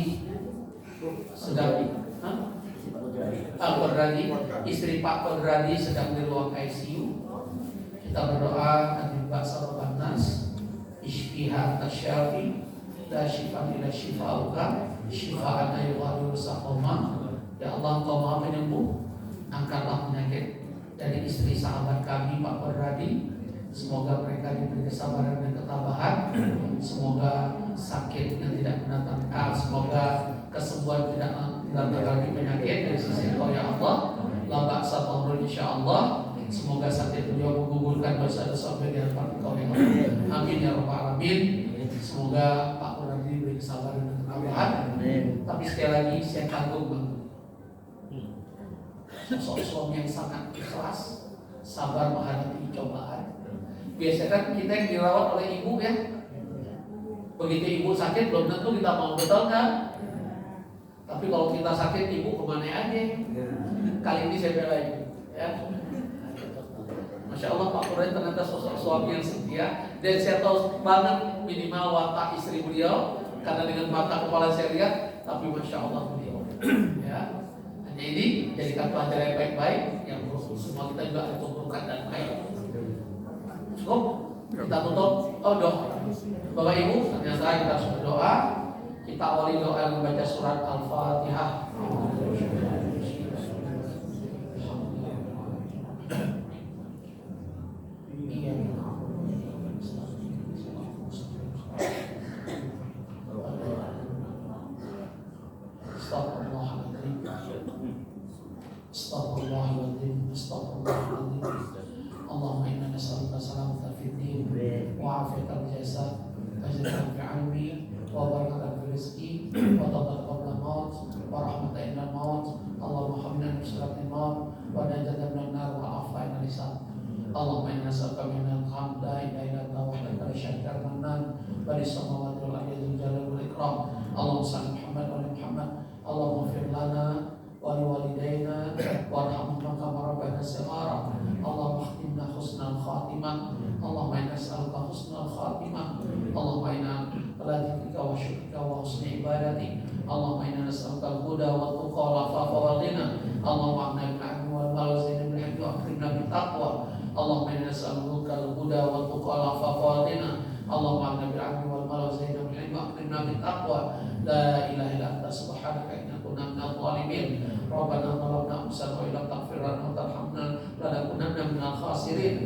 sedang istri Pak Kodradi sedang di ruang ICU. Kita berdoa agar Mbak Sarobanas Ishfiha tasyafi la shifa ila shifa'uka shifa'an ayyuhal saqama. Ya Allah, Engkau Maha Penyembuh. Angkatlah penyakit dari istri sahabat kami Pak Kodradi. Semoga mereka diberi kesabaran dan ketabahan. Semoga sakit yang tidak mendatangkan, semoga kesembuhan tidak mendatangkan penyakit dari sisi Engkau ya Allah. La ba'sa tahur insyaallah. Semoga sakit beliau menggugurkan dosa-dosa beliau di Engkau ya Allah. Amin ya rabbal alamin. Semoga Pak Kodradi diberi kesabaran dan ketabahan. Tapi sekali lagi saya kagum Bang. Sosok suami yang sangat ikhlas, sabar menghadapi cobaan. Biasanya kan kita yang dirawat oleh ibu ya. Begitu ibu sakit belum tentu kita mau, betul kan? Tapi kalau kita sakit ibu kemana aja? Kali ini saya belain ya. Masya Allah Pak Kodradi ternyata sosok suami yang setia. Dan saya tahu banget minimal watak istri beliau, karena dengan mata kepala saya lihat. Tapi Masya Allah beliau ya. Hanya ini jadikan pelajaran yang baik-baik, yang semua kita juga harus tumbuhkan dan baik. Cukup, kita tutup. Doa Bapak Ibu, ternyata kita harus berdoa. Kita awali doa membaca surat Al-Fatihah. Astaghfirullahaladzim. Allahumma inna nas'aluka salamatan fid din wa afiatan fil jasad wa ziyadatan fil ilmi wa barakatan fil rizqi wa tawbatan qabla maut wa rahmatan inda maut. Allahumma hamdana bi salatil maut wa najatan minan nar wa afina lisan. Allahumma inna nas'aluka minal hamd la ilaha illa anta wahdaka la syarika lak manan wa lis samawati wal ardi dzul jalali wal ikram. Allahumma shalli Muhammad wa ali Muhammad. Allahumma fir lana waliwalidayna warhamhuma kama rabbayana shighara. Allahumma khtimna husnal khatimah. Allahumma inna nas'aluka husnal khatimah. Allahumma inna ala dzikrika wa syukrika wa husni ibadatik. Allahumma inna nas'aluka al-huda wa tuqa wal afafa wal ghina. Allahumma aghnina bil 'ilmi wal mal wa zidna bil hikmati wa akrimna bit taqwa. Allahumma inna nas'aluka al-huda wa tuqa wal afafa wal ghina. Allahumma aghnina bil 'ilmi wal mal wa zidna bil hikmati wa akrimna bit taqwa. La ilaha illa anta subhanaka inna kunna minadh dhalimin. Rabbana zalamna anfusana wa illam taghfir lana wa tarhamna lanakunanna minal khasirin.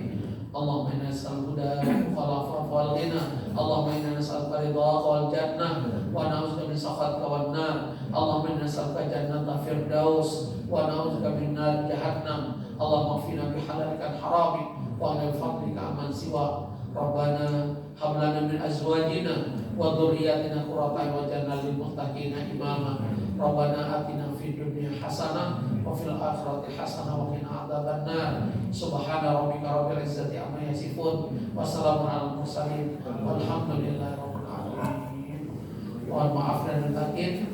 Allahumma inna nas'aluka wal afafa wal ghina. Allahumma inna nas'aluka ridhaka wal jannah wa na'udzubika min sakhatika wan nar. Allahumma inna nas'aluka jannata firdaus wa na'udzubika min nar jahannam. Allahumma qina bi halalika an haramik wa min fadlika amman siwa. Rabbana hab lana min azwajina wa dhurriyyatina qurrata a'yun waj'alna lil muttaqina imama. Rabbana atina fid dunya hasanah wa fil akhirati hasanah wa qina adzabannar. Subhana rabbika rabbil izzati amma yasifun wa salamun alal mursalin walhamdulillahi rabbil alamin. Mohon maaf dan batin,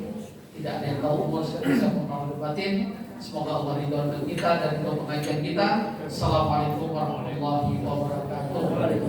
tidak ada yang tahu umur bisa mengenal batin. Semoga Allah ridho dengan kita dan untuk pengajian kita. Assalamualaikum warahmatullahi wabarakatuh.